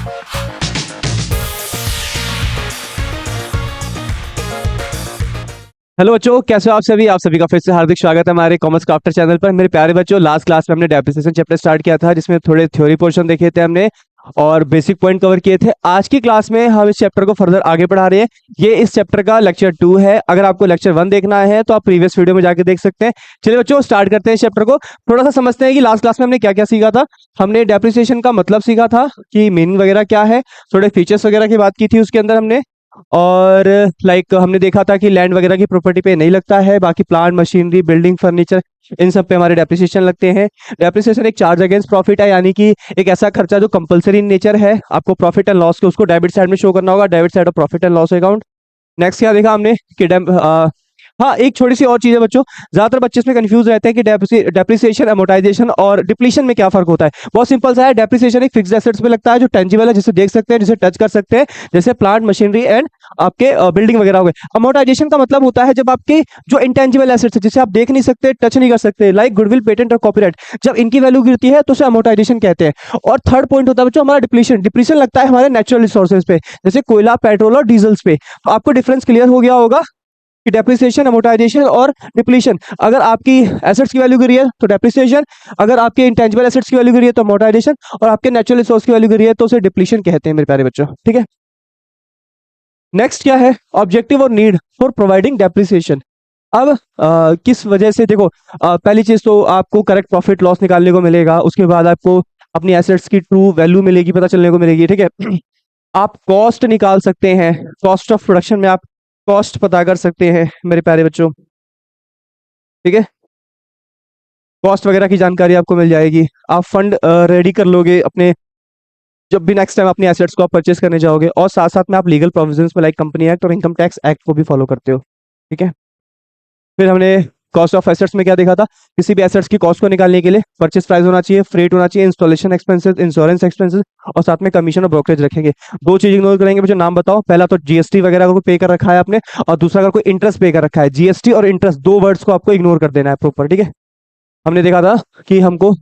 Hello बच्चों, कैसे हो आप सभी का फिर से हार्दिक स्वागत है हमारे कॉमर्स क्राफ्टर चैनल पर। मेरे प्यारे बच्चों, लास्ट क्लास में हमने डेप्रिसिएशन चैप्टर स्टार्ट किया था, जिसमें थोड़े थ्योरी पोर्शन देखे थे हमने और बेसिक पॉइंट कवर किए थे। आज की क्लास में हम इस चैप्टर को फर्दर आगे बढ़ा रहे हैं। ये इस चैप्टर का लेक्चर 2 है। अगर आपको लेक्चर 1 देखना है तो आप प्रीवियस वीडियो में जाके देख सकते हैं। चलिए बच्चों, स्टार्ट करते हैं इस चैप्टर को। थोड़ा सा समझते हैं कि लास्ट क्लास में हमने क्या क्या सीखा था। हमने डेप्रिसिएशन का मतलब सीखा था कि मीनिंग वगैरह क्या है, थोड़े फीचर्स वगैरह की बात की थी उसके अंदर हमने। और हमने देखा था कि लैंड वगैरह की प्रॉपर्टी पे नहीं लगता है, बाकी प्लांट मशीनरी बिल्डिंग फर्नीचर इन सब पे हमारे डेप्रिसिएशन लगते हैं। डेप्रिसिएशन एक चार्ज अगेंस्ट प्रॉफिट है, यानी कि एक ऐसा खर्चा जो कंपलसरी इन नेचर है। आपको प्रॉफिट एंड लॉस के उसको डेबिट साइड में शो करना होगा, debit side of profit and loss account. Next क्या देखा हमने कि हाँ, एक छोटी सी और चीज है बच्चों, ज्यादातर बच्चे इसमें कंफ्यूज रहते हैं कि डेप्रिसिएशन अमोर्टाइजेशन और डिप्लीशन में क्या फर्क होता है। बहुत सिंपल सा है। डेप्रिसिएशन एक फिक्स्ड एसेट्स में लगता है जो टेंजिबल है, जिसे देख सकते हैं, जिसे टच कर सकते हैं, जैसे प्लांट मशीनरी एंड आपके बिल्डिंग वगैरह हो गए। अमोर्टाइजेशन का मतलब होता है जब आपके जो इंटेंजिबल एसेट्स है, जिसे आप देख नहीं सकते, टच नहीं कर सकते, लाइक गुडविल पेटेंट और कॉपीराइट, जब इनकी वैल्यू गिरती है तो उसे अमोर्टाइजेशन कहते हैं। और थर्ड पॉइंट होता है बच्चों हमारा डिप्लीशन। डिप्लीशन लगता है हमारे नेचुरल रिसोर्सेज पे, जैसे कोयला पेट्रोल और डीजल्स पे। तो आपको डिफरेंस क्लियर हो गया होगा कि डेप्रिसिएशन अमोर्टाइजेशन और डिप्लीशन। अगर आपकी एसेट्स की वैल्यू गिरी है तो डेप्रिसिएशन, अगर आपके इंटेंजिबल एसेट्स की वैल्यू गिरी है तो अमोर्टाइजेशन, और आपके नेचुरल रिसोर्स की वैल्यू गिरी है तो उसे डिप्लीशन कहते हैं मेरे प्यारे बच्चों। ठीक है, नेक्स्ट क्या है, ऑब्जेक्टिव और नीड फॉर प्रोवाइडिंग डेप्रिसिएशन। अब किस वजह से देखो, पहली चीज तो आपको करेक्ट प्रॉफिट लॉस निकालने को मिलेगा, उसके बाद आपको अपनी एसेट्स की ट्रू वैल्यू मिलेगी, पता चलने को मिलेगी। ठीक है, आप कॉस्ट निकाल सकते हैं, कॉस्ट ऑफ प्रोडक्शन में आप कॉस्ट पता कर सकते हैं मेरे प्यारे बच्चों। ठीक है, कॉस्ट वगैरह की जानकारी आपको मिल जाएगी। आप फंड रेडी कर लोगे अपने, जब भी नेक्स्ट टाइम अपनी एसेट्स को आप परचेस करने जाओगे। और साथ साथ में आप लीगल प्रोविजंस में लाइक कंपनी एक्ट और इनकम टैक्स एक्ट को भी फॉलो करते हो। ठीक है, फिर हमने कॉस्ट ऑफ एसेट्स में क्या देखा था, किसी भी एसेट्स की कॉस्ट को निकालने के लिए परचेस प्राइस होना चाहिए, फ्रेट होना चाहिए, इंस्टॉलेशन एक्सपेंसेस, इंश्योरेंस एक्सपेंसेस, और साथ में कमीशन और ब्रोकरेज रखेंगे। दो चीज इग्नोर करेंगे मुझे, नाम बताओ। पहला तो जीएसटी वगैरह को पे कर रखा है आपने, और दूसरा अगर कोई इंटरेस्ट पे कर रखा है। जीएसटी और इंटरेस्ट, दो वर्ड्स को आपको इग्नोर कर देना है प्रॉपर। ठीक है, हमने देखा था कि हमको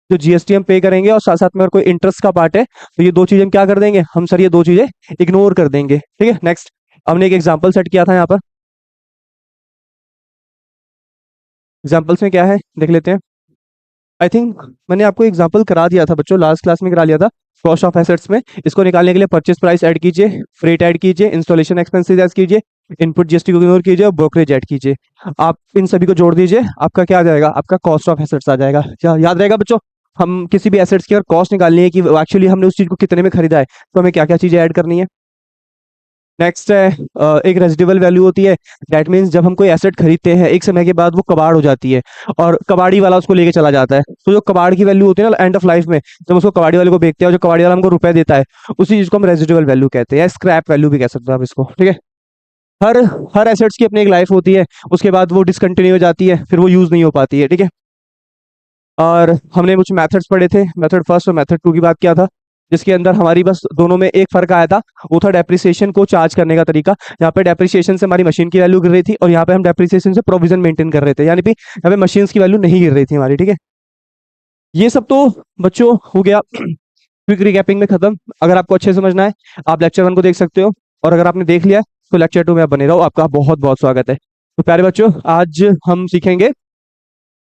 जो जीएसटी हम पे करेंगे और साथ साथ में अगर कोई इंटरेस्ट का पार्ट है तो ये दो चीजें हम क्या कर देंगे, हम सर ये दो चीजें इग्नोर कर देंगे। ठीक है, नेक्स्ट हमने एक एग्जाम्पल सेट किया था यहाँ पर। एग्जाम्पल्स में क्या है देख लेते हैं। आई थिंक मैंने आपको एग्जांपल करा दिया था बच्चों, लास्ट क्लास में करा लिया था। कॉस्ट ऑफ एसेट्स में इसको निकालने के लिए परचेस प्राइस ऐड कीजिए, फ्रेट ऐड कीजिए, इंस्टॉलेशन एक्सपेंसेस ऐड कीजिए, इनपुट जीएसटी को इग्नोर कीजिए और ब्रोकरेज ऐड कीजिए। आप इन सभी को जोड़ दीजिए, आपका क्या आ जाएगा, आपका कॉस्ट ऑफ एसेट्स आ जाएगा। क्या याद रहेगा बच्चों, हम किसी भी एसेट्स की अगर कॉस्ट निकालनी है कि एक्चुअली हमने उस चीज को कितने में खरीदा है, तो हमें क्या क्या चीजें ऐड करनी है। नेक्स्ट है एक रेजिडुअल वैल्यू होती है। दैट मीन्स जब हम कोई एसेट खरीदते हैं एक समय के बाद वो कबाड़ हो जाती है और कबाड़ी वाला उसको लेके चला जाता है, तो जो कबाड़ की वैल्यू होती है ना एंड ऑफ लाइफ में, जब उसको कबाड़ी वाले को बेचते हैं और जो कबाड़ी वाला हमको रुपए देता है, उसी चीज को हम रेजिडुअल वैल्यू कहते हैं, स्क्रैप वैल्यू भी कह सकते हो आप इसको। ठीक है, हर हर एसेट्स की अपनी एक लाइफ होती है, उसके बाद वो डिसकंटिन्यू हो जाती है, फिर वो यूज नहीं हो पाती है। ठीक है, और हमने कुछ मेथड्स पढ़े थे, मेथड फर्स्ट और मेथड 2 की बात किया था, जिसके अंदर हमारी बस दोनों में एक फर्क आया था, वो था डेप्रिसिएशन को चार्ज करने का तरीका। यहाँ पे डेप्रिसिएशन से हमारी मशीन की वैल्यू गिर रही थी और यहाँ पे हम डेप्रिसिएशन से प्रोविजन मेंटेन कर रहे थे, यानी कि यहाँ पे मशीन्स की वैल्यू नहीं गिर रही थी हमारी। ठीक है, ये सब तो बच्चों हो गया क्विक रिकैपिंग में खत्म। अगर आपको अच्छे से समझना है आप लेक्चर 1 को देख सकते हो, और अगर आपने देख लिया है तो लेक्चर 2 में आप बने रहो। आपका बहुत बहुत स्वागत है। तो प्यारे बच्चों, आज हम सीखेंगे,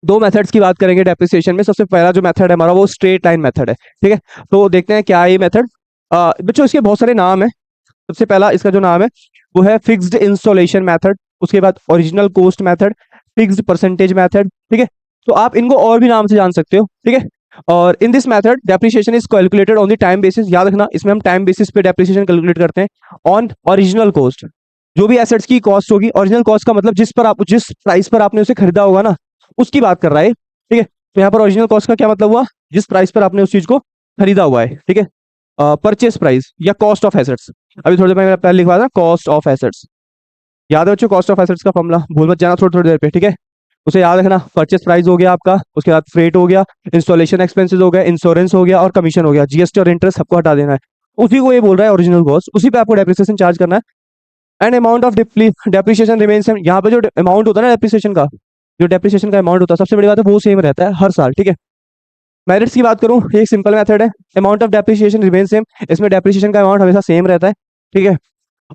दो मेथड्स की बात करेंगे डेप्रिसिएशन में। सबसे पहला जो मेथड है हमारा वो स्ट्रेट लाइन मेथड है। ठीक है, तो देखते हैं क्या है ये मेथड। बच्चों इसके बहुत सारे नाम है। सबसे पहला इसका जो नाम है वो है फिक्स्ड इंस्टॉलेशन मेथड, उसके बाद original cost method, fixed percentage method. ठीक है, तो आप इनको और भी नाम से जान सकते हो। ठीक है, और in this method depreciation is calculated on the time basis. याद रखना, इसमें हम टाइम बेसिस पे डेप्रिसिएशन कैलकुलेट करते हैं ऑन ओरिजिनल कॉस्ट। जो भी एसेट्स की कॉस्ट होगी, ओरिजिनल कॉस्ट का मतलब जिस प्राइस पर आपने उसे खरीदा होगा ना, उसकी बात कर रहा है। ठीक है, तो यहाँ पर ओरिजिनल कॉस्ट का क्या मतलब हुआ, जिस प्राइस पर आपने उस चीज को खरीदा हुआ है। ठीक है, परचेस प्राइस या कॉस्ट ऑफ एसेट्स। अभी थोड़ी देर मैंने पहले लिखवा था कॉस्ट ऑफ एसेट्स। याद है बच्चों कॉस्ट ऑफ एसेट्स का फॉर्मूला, भूल मत जाना थोड़ी थोड़ी देर पे। ठीक है, उसे याद रखना, परचेस प्राइस हो गया आपका, उसके बाद फ्रेट हो गया, इंस्टॉलेशन एक्सपेंसेस हो गया, इंश्योरेंस हो गया और कमीशन हो गया। जीएसटी और इंटरेस्ट सबको हटा देना है, उसी को ये बोल रहा है ओरिजिनल कॉस्ट, उसी पे आपको डेप्रिसिएशन चार्ज करना है। And amount of depreciation remains, यहाँ पे जो अमाउंट होता है ना डेप्रिसिएशन का, जो डेप्रिसिएशन का अमाउंट होता है, सबसे बड़ी बात है वो सेम रहता है हर साल। ठीक है, मेरिट्स की बात करूँ, ये एक सिंपल मेथड है। Amount of depreciation remain same, इसमें डेप्रिसिएशन का अमाउंट हमेशा सेम रहता है, ठीक है।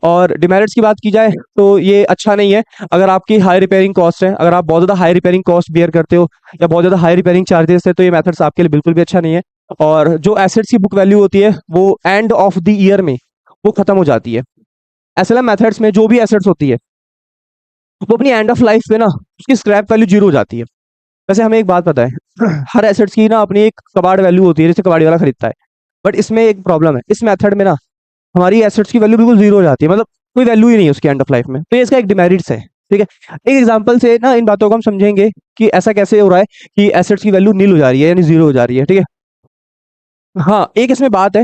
और डिमेरिट्स की बात की जाए तो ये अच्छा नहीं है। अगर आपकी हाई रिपेयरिंग कॉस्ट है, अगर आप बहुत ज़्यादा हाई रिपेयरिंग कॉस्ट बियर करते हो या बहुत ज़्यादा हाई रिपेयरिंग चार्जेस है, तो ये मेथड्स आपके लिए बिल्कुल भी अच्छा नहीं है। और जो एसेट्स की बुक वैल्यू होती है वो एंड ऑफ द ईयर में वो खत्म हो जाती है। एसएलएम मेथड्स में जो भी एसेट्स होती है वो अपनी एंड ऑफ लाइफ पे ना उसकी स्क्रैप वैल्यू जीरो हो जाती है। वैसे हमें एक बात पता है, हर एसेट्स की ना अपनी एक कबाड़ वैल्यू होती है, जैसे कबाड़ी वाला खरीदता है। बट इसमें एक प्रॉब्लम है, इस मेथड में ना हमारी एसेट्स की वैल्यू बिल्कुल जीरो हो जाती है, मतलब कोई वैल्यू ही नहीं है उसकी एंड ऑफ लाइफ में। तो ये इसका एक डिमेरिट्स है, ठीक है। एक एग्जांपल से ना इन बातों को हम समझेंगे कि ऐसा कैसे हो रहा है कि एसेट्स की वैल्यू नील हो जा रही है यानी जीरो हो जा रही है, ठीक है। हाँ, एक इसमें बात है,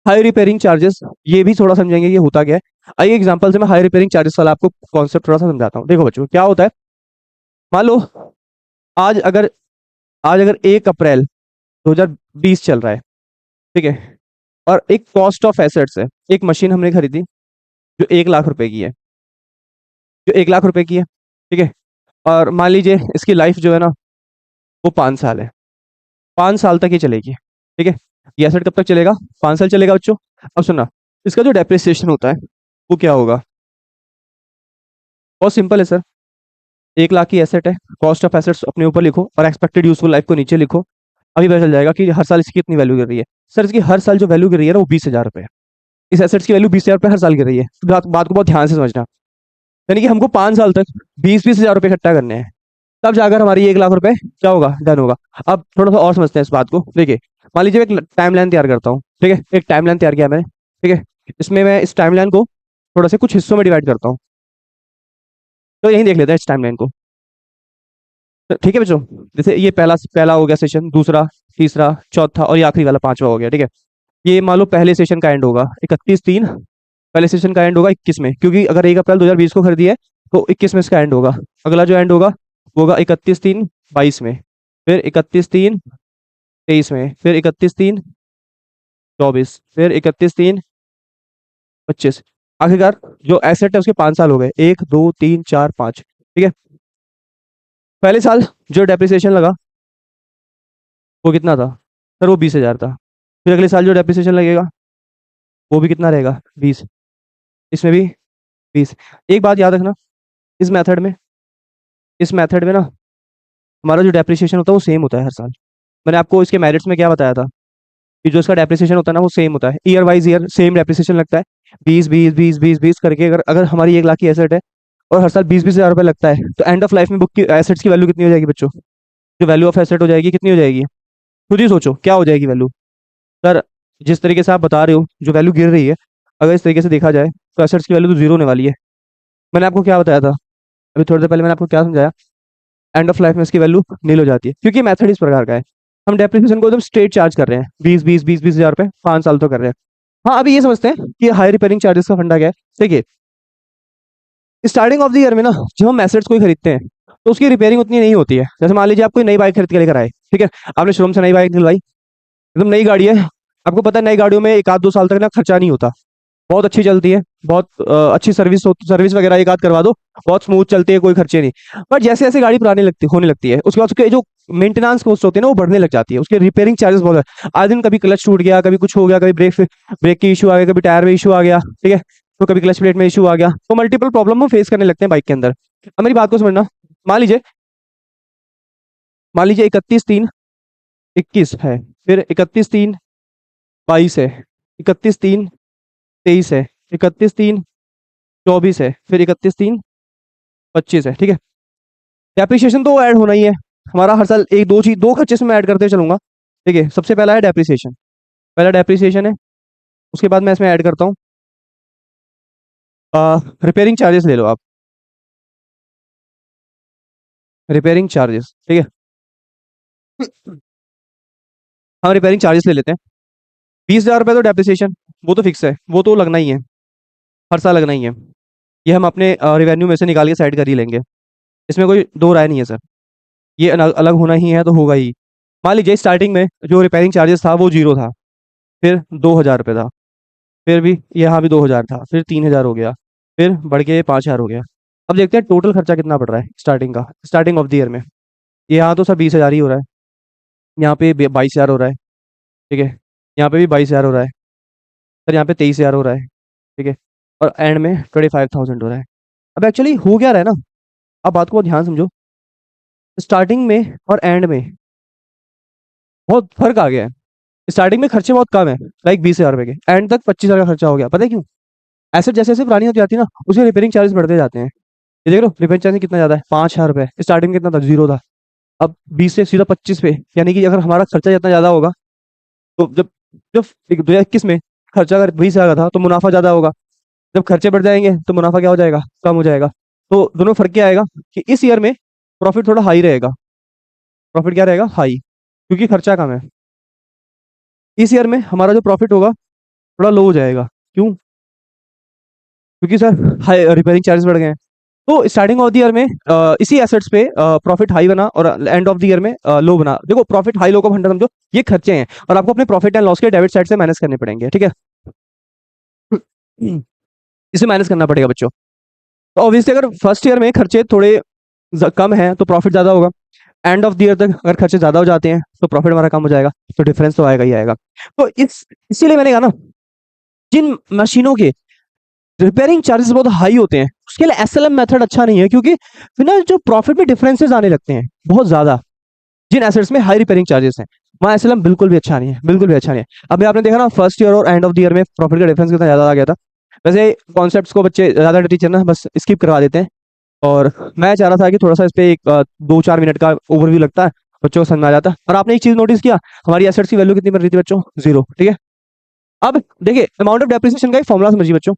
हाई रिपेयरिंग चार्जेस, ये भी थोड़ा समझेंगे ये होता क्या है। आइए एग्जांपल से मैं हाई रिपेयरिंग चार्जेस वाला आपको कॉन्सेप्ट थोड़ा सा समझाता हूँ। देखो बच्चों, क्या होता है, मान लो आज अगर आज अगर 1 अप्रैल 2020 चल रहा है, ठीक है। और एक कॉस्ट ऑफ एसेट्स है, एक मशीन हमने खरीदी जो 1 लाख रुपए की है, जो 1 लाख रुपए की है, ठीक है। और मान लीजिए इसकी लाइफ जो है ना वो 5 साल है, 5 साल तक ये चलेगी, ठीक है। ये एसेट कब तक चलेगा? 5 साल चलेगा बच्चों। अब सुनना, इसका जो डेप्रिसिएशन होता है वो क्या होगा? बहुत सिंपल है सर। 1 लाख की एसेट है, कॉस्ट ऑफ एसेट्स अपने ऊपर लिखो और एक्सपेक्टेड यूजफुल लाइफ को नीचे लिखो। अभी पता चल जाएगा कि हर साल इसकी कितनी वैल्यू गिर रही है। सर इसकी हर साल जो वैल्यू गिर रही है ना वो 20,000 रुपये है। इस एसेट्स की वैल्यू 20,000 रुपये हर साल गिर रही है। बात को बहुत ध्यान से समझना। यानी कि हमको 5 साल तक 20-20 हजार रुपये इकट्ठा करने हैं, तब जाकर हमारी 1 लाख रुपए क्या होगा? डन होगा। अब थोड़ा सा और समझते हैं इस बात को। देखिए, मान लीजिए एक टाइम लाइन तैयार करता हूँ, ठीक है। एक टाइम लाइन तैयार किया मैंने, ठीक है। इसमें मैं इस टाइम लाइन को थोड़ा से कुछ हिस्सों में डिवाइड करता हूँ। तो यही देख लेते हैं इस टाइम लाइन को। तो ठीक है बच्चों, जैसे ये पहला पहला हो गया सेशन, दूसरा, तीसरा, चौथा और ये आखिरी वाला 5वां हो गया, ठीक है। ये मान लो पहले सेशन का एंड होगा 31/3, पहले सेशन का एंड होगा 21 में, क्योंकि अगर 1 अप्रैल 2020 को खरीदी है तो 21 में इसका एंड होगा। अगला जो एंड होगा वो होगा 31/3/22 में, फिर 31/3/23 में, फिर 31/3/24, फिर 31/3/25। आखिरकार जो एसेट है उसके 5 साल हो गए, 1 2 3 4 5, ठीक है। पहले साल जो डेप्रिसिएशन लगा वो कितना था? सर वो 20,000 था। फिर अगले साल जो डेप्रिसिएशन लगेगा वो भी कितना रहेगा? 20। इसमें भी 20। एक बात याद रखना, इस मेथड में इस मेथड में ना हमारा जो डेप्रिसिएशन होता है वो सेम होता है हर साल। मैंने आपको इसके मेरिट्स में क्या बताया था कि जो इसका डेप्रिसिएशन होता है ना वो सेम होता है, year wise year same depreciation लगता है। 20 20 20 20 20 करके अगर हमारी 1 लाख की एसेट है और हर साल 20-20 हजार रुपये लगता है, तो एंड ऑफ लाइफ में बुक की एसेट्स की वैल्यू कितनी हो जाएगी बच्चों? जो वैल्यू ऑफ एसेट हो जाएगी कितनी हो जाएगी? खुद ही सोचो क्या हो जाएगी वैल्यू। सर जिस तरीके से आप बता रहे हो जो वैल्यू गिर रही है, अगर इस तरीके से देखा जाए तो एसेट्स की वैल्यू तो जीरो होने वाली है। मैंने आपको क्या बताया था अभी थोड़ी देर पहले? मैंने आपको क्या समझाया? एंड ऑफ लाइफ में इसकी वैल्यू नील हो जाती है, क्योंकि मेथड इस प्रकार का है। हम डेप्रिसिएशन को एकदम स्ट्रेट चार्ज कर रहे हैं, 20 20 20 20 हजार रुपये 5 साल तो कर रहे हैं। हाँ, अभी ये समझते हैं कि हाई रिपेयरिंग चार्जेस का फंडा क्या है। देखिए, स्टार्टिंग ऑफ द ईयर में ना जब हम एसेट्स कोई खरीदते हैं तो उसकी रिपेयरिंग उतनी नहीं होती है। जैसे मान लीजिए आप कोई नई बाइक खरीद के लेकर आए, ठीक है। आपने शोरूम से नई बाइक दिलवाई, एकदम नई गाड़ी है। आपको पता है नई गाड़ियों में 1 आध 2 साल तक ना खर्चा नहीं होता, बहुत अच्छी चलती है, बहुत अच्छी सर्विस वगैरह एक आध करवा दो, बहुत स्मूथ चलती है, कोई खर्चे नहीं। बट जैसे जैसे गाड़ी पुरानी होने लगती है, उसके बाद उसके जो मेंटेनेंस कॉस्ट होती है ना वो बढ़ने लग जाती है, उसके रिपेयरिंग चार्जेस बहुत है। आज दिन कभी क्लच टूट गया, कभी कुछ हो गया, कभी ब्रेक ब्रेक की इशू आ गया, कभी टायर में इशू आ गया, ठीक है। तो कभी क्लच प्लेट में इशू आ गया, तो मल्टीपल प्रॉब्लम हम फेस करने लगते हैं बाइक के अंदर। अब मेरी बात को समझना, मान लीजिए मान लीजिए 31/3/21 है, फिर 31/3/22 है, 31/3/23 है, 31/3/24 है, फिर 31/3/25 है, ठीक है। डेप्रिसिएशन तो ऐड होना ही है हमारा हर साल। एक दो चीज, दो खर्चे इसमें ऐड करते चलूंगा। ठीक है, सबसे पहला है डेप्रिसिएशन, पहला डेप्रिसिएशन है। उसके बाद मैं इसमें ऐड करता हूँ रिपेयरिंग चार्जेस, ले लो आप, रिपेयरिंग चार्जेस, ठीक है। हम रिपेयरिंग चार्जेस ले लेते हैं। 20,000 रुपये तो डेप्रिसिएशन, वो तो फिक्स है, वो तो लगना ही है, हर साल लगना ही है। ये हम अपने रिवेन्यू में से निकाल के साइड कर ही लेंगे, इसमें कोई दो राय नहीं है सर। ये अलग अलग होना ही है तो होगा ही। मान लीजिए स्टार्टिंग में जो रिपेयरिंग चार्जेस था वो जीरो था, फिर 2,000 रुपये था, फिर भी यहाँ भी 2,000 था, फिर 3,000 हो गया, फिर बढ़ के 5,000 हो गया। अब देखते हैं टोटल खर्चा कितना पड़ रहा है स्टार्टिंग का, स्टार्टिंग ऑफ द ईयर में। यहाँ तो सब 20,000 ही हो रहा है। यहाँ पे 22,000 हो रहा है, ठीक है। यहाँ पे भी 22,000 हो रहा है सर, यहाँ पे 23,000 हो रहा है, ठीक है। और एंड में 25,000 हो रहा है। अब एक्चुअली हो क्या रहा है ना, अब बात को ध्यान समझो। स्टार्टिंग में और एंड में बहुत फर्क आ गया है। स्टार्टिंग में खर्चे बहुत कम है, लाइक 20,000 रुपए के, एंड तक 25,000 का खर्चा हो गया। पता है क्यों? एसेट जैसे जैसे पुरानी होती जाती है ना, उसके रिपेयरिंग चार्जेस बढ़ते जाते हैं। ये देख लो, रिपेयरिंग चार्ज कितना ज्यादा है, 5,000 रुपए। स्टार्टिंग में कितना था, 0 था। अब 20 से सीधा 25 पे, यानी कि अगर हमारा खर्चा जितना ज्यादा होगा, तो जब जब 2021 में खर्चा अगर 20,000 का था तो मुनाफा ज्यादा होगा। जब खर्चे बढ़ जाएंगे तो मुनाफा क्या हो जाएगा, कम हो जाएगा। तो दोनों फर्क क्या आएगा कि इस ईयर में प्रॉफिट थोड़ा हाई रहेगा। प्रॉफिट क्या रहेगा, हाई, क्योंकि खर्चा कम है। इस ईयर में हमारा जो प्रॉफिट होगा थोड़ा लो हो जाएगा। क्यों? क्योंकि सर हाई रिपेयरिंग चार्जेस बढ़ गए हैं। तो स्टार्टिंग ऑफ द ईयर में इसी एसेट्स पे प्रॉफिट हाई बना, और एंड ऑफ द ईयर में लो बना। देखो, प्रॉफिट हाई लो का फंडा समझो, ये खर्चे हैं और आपको अपने प्रॉफिट एंड लॉस के डेबिट साइड से मैनेज करने पड़ेंगे, ठीक है। इसे मैनेज करना पड़ेगा बच्चों। तो ऑब्वियसली अगर फर्स्ट ईयर में खर्चे थोड़े कम है तो प्रॉफिट ज्यादा होगा। एंड ऑफ द ईयर तक अगर खर्चे ज्यादा हो जाते हैं तो प्रॉफिट हमारा कम हो जाएगा। तो डिफरेंस तो आएगा ही आएगा। तो इसीलिए मैंने कहा ना, जिन मशीनों के रिपेयरिंग चार्जेस बहुत हाई होते हैं उसके लिए एसएलएम मेथड अच्छा नहीं है, क्योंकि फिर ना जो प्रॉफिट में डिफरेंसेस आने लगते हैं बहुत ज्यादा। जिन एसेट्स में हाई रिपेयरिंग चार्जेस हैं वहाँ एसएलएम बिल्कुल भी अच्छा नहीं है, बिल्कुल भी अच्छा नहीं है। अभी आपने देखा ना, फर्स्ट ईयर और एंड ऑफ द ईयर में प्रॉफिट का डिफरेंस कितना ज्यादा आ गया था। वैसे कॉन्सेप्ट्स को बच्चे ज्यादा टीचर ना बस स्किप करवा देते हैं। और मैं चाह रहा था कि थोड़ा सा इस पे एक 2-4 मिनट का ओवरव्यू लगता है, बच्चों को समझ में आ जाता है। और आपने एक चीज नोटिस किया, हमारी एसेट्स की वैल्यू कितनी बन रही थी बच्चों, 0, ठीक है। अब देखिए, अमाउंट ऑफ डेप्रिसिएशन का एक फॉर्मुला समझिए बच्चों।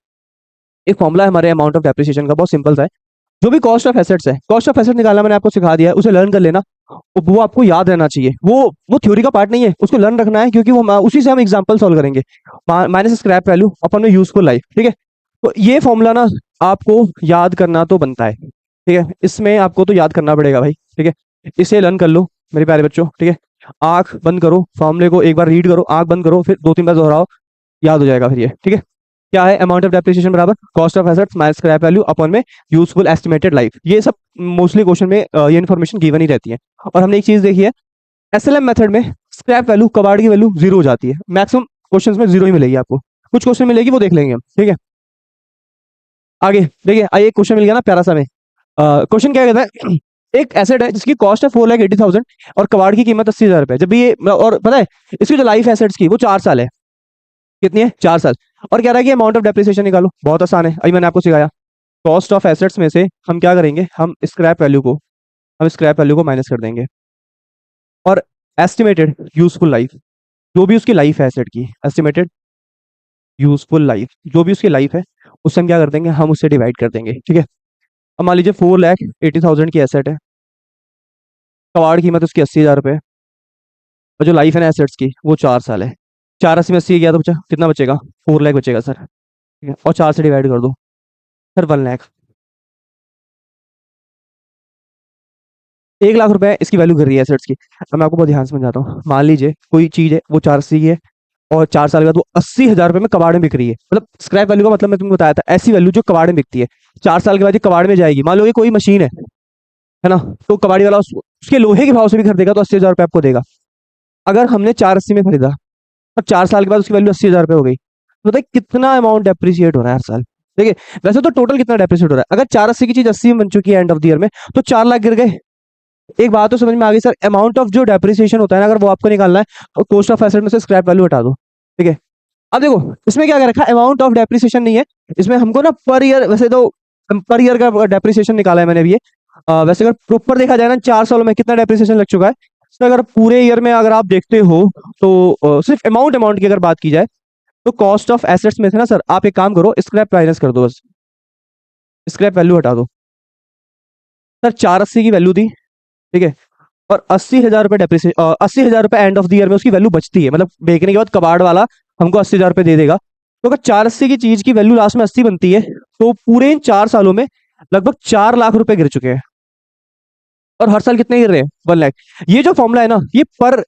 एक फॉर्मुला है हमारे अमाउंट ऑफ डेप्रिसिएशन का, बहुत सिंपल सा है। जो भी कॉस्ट ऑफ एसेट्स है, कॉस्ट ऑफ एसेट निकालना मैंने आपको सिखा दिया है, उसे लर्न कर लेना। वो आपको याद रहना चाहिए। वो थ्योरी का पार्ट नहीं है, उसको लर्न रखना है, क्योंकि वो उसी से हम एग्जांपल सॉल्व करेंगे। माइनस स्क्रैप वैल्यू अपन में यूजफुल लाइफ, ठीक है। तो ये फॉर्मूला ना आपको याद करना तो बनता है, ठीक है। इसमें आपको तो याद करना पड़ेगा भाई, ठीक है। इसे लर्न कर लो मेरे प्यारे बच्चों, ठीक है। आंख बंद करो, फॉर्मूले को एक बार रीड करो, आंख बंद करो, फिर 2-3 बार दोहराओ, याद हो जाएगा फिर ये, ठीक है। क्या है, अमाउंट ऑफ डेप्रिसिएशन बराबर cost of assets minus scrap value upon में यूजफुल एस्टिमेटेड लाइफ। ये सब मोस्टली क्वेश्चन में ये इन्फॉर्मेशन गिवन ही रहती है। और हमने एक चीज देखी है, एसएलएम मेथड में स्क्रैप वैल्यू, कबाड़ की वैल्यू 0 हो जाती है। मैक्सिमम क्वेश्चन में 0 ही मिलेगी आपको, कुछ क्वेश्चन मिलेगी वो देख लेंगे हम, ठीक है। आगे देखिए, आइए एक क्वेश्चन मिल गया ना प्यारा सा में। क्वेश्चन क्या कहता है, एक एसेट है जिसकी कॉस्ट है 4,80,000 और कबाड़ की कीमत 80,000 रुपए। जब भी ये, और पता है इसकी जो लाइफ एसेट्स की वो 4 साल है। कितनी है, 4 साल। और कह रहा है कि अमाउंट ऑफ डेप्रिसिएशन निकालो। बहुत आसान है, अभी मैंने आपको सिखाया। कॉस्ट ऑफ एसेट्स में से हम क्या करेंगे, हम स्क्रैप वैल्यू को माइनस कर देंगे। और एस्टिमेटेड यूजफुल लाइफ, जो भी उसकी लाइफ है एसेट की, एस्टिमेटेड यूजफुल लाइफ जो भी उसकी लाइफ है, उससे हम क्या कर देंगे, हम उससे डिवाइड कर देंगे, ठीक है। अब मान लीजिए 4,80,000 की एसेट है, कबाड़ की कीमत उसकी 80,000 रुपये, और जो लाइफ है ना एसेट्स की वो 4 साल है। 4 80 में 80 गया तो बचा कितना बचेगा, 4 लाख बचेगा सर, ठीक है। और 4 से डिवाइड कर दो सर, 1 लाख। 1 लाख रुपए इसकी वैल्यू कर रही है एसेट्स की। अब मैं आपको बहुत ध्यान से समझाता हूँ। मान लीजिए कोई चीज है वो 4 80 की है, और 4 साल के बाद वो 80,000 रुपए में कबाड़ में बिक रही है। मतलब स्क्रैप वैल्यू का मतलब मैं तुमको बताया था, ऐसी वैल्यू जो कबाड़ में बिकती है। 4 साल के बाद ये कबाड़ में जाएगी। मान लो ये कोई मशीन है ना, तो कबाड़ी वाला उसके लोहे के भाव से भी खरीदेगा तो 80,000 रुपये आपको देगा। अगर हमने 4 80 में खरीदा और 4 साल के बाद उसकी वैल्यू 80,000 रुपये हो गई, तो बताइए कितना अमाउंट डेप्रिसिएट हो रहा है हर साल। देखिए, वैसे तो टोटल कितना डेप्रिसिएट हो रहा है, अगर 4 80 की चीज 80 में बन चुकी है एंड ऑफ द ईयर में, तो 4 लाख गिर गए। एक बात तो समझ में आ गई सर, अमाउंट ऑफ जो डेप्रिसिएशन होता है ना, अगर वो आपको निकालना है तो कॉस्ट ऑफ एसेट में से स्क्रैप वैल्यू हटा दो, ठीक है। अब देखो इसमें क्या कर रखा है, अमाउंट ऑफ डेप्रिसिएशन नहीं है इसमें, हमको ना पर ईयर, वैसे तो पर ईयर का डेप्रिसिएशन निकाला है मैंने भी ये। वैसे अगर प्रॉपर देखा जाए ना, 4 सालों में कितना डेप्रिसिएशन लग चुका है, तो अगर पूरे ईयर में अगर आप देखते हो तो सिर्फ अमाउंट अमाउंट की अगर बात की जाए, तो कॉस्ट ऑफ एसेट्स में से ना सर आप एक काम करो, स्क्रैप माइनस कर दो, बस स्क्रैप वैल्यू हटा दो। सर 4 80 की वैल्यू थी, ठीक है। और 80,000 रुपये डेप्रिसिएशन, 80,000 रुपये एंड ऑफ द ईयर में उसकी वैल्यू बचती है, मतलब बेचने के बाद कबाड़ वाला हमको 80,000 रुपये दे देगा। तो अगर 4 80 की चीज की वैल्यू लास्ट में 80 बनती है, तो पूरे इन 4 सालों में लगभग 4 लाख रुपए गिर चुके हैं। और हर साल कितने गिर रहे हैं, 1 लाख। ये जो फॉर्मूला है ना, ये पर,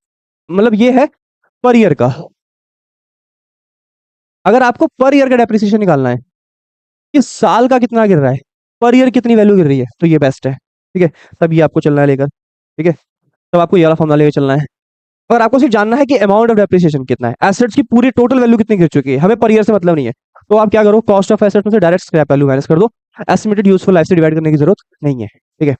मतलब ये है पर ईयर का। अगर आपको पर ईयर का डेप्रिसिएशन निकालना है कि साल का कितना गिर रहा है, पर ईयर कितनी वैल्यू गिर रही है, तो ये बेस्ट है, ठीक है। तब ये आपको चलना है लेकर, ठीक है। तब आपको ये वाला फॉर्मूला लेकर चलना है। और आपको सिर्फ जानना है कि अमाउंट ऑफ डेप्रिसिएशन कितना है, एसेट्स की पूरी टोटल वैल्यू कितनी गिर चुकी है, हमें पर ईयर से मतलब नहीं है। तो आप क्या करो, कॉस्ट ऑफ एसेट्स में से डायरेक्ट स्क्रैप वैल्यू माइनस कर दो, एस्टिमेटेड यूजफुल लाइफ से डिवाइड करने की जरूरत नहीं है, ठीक है।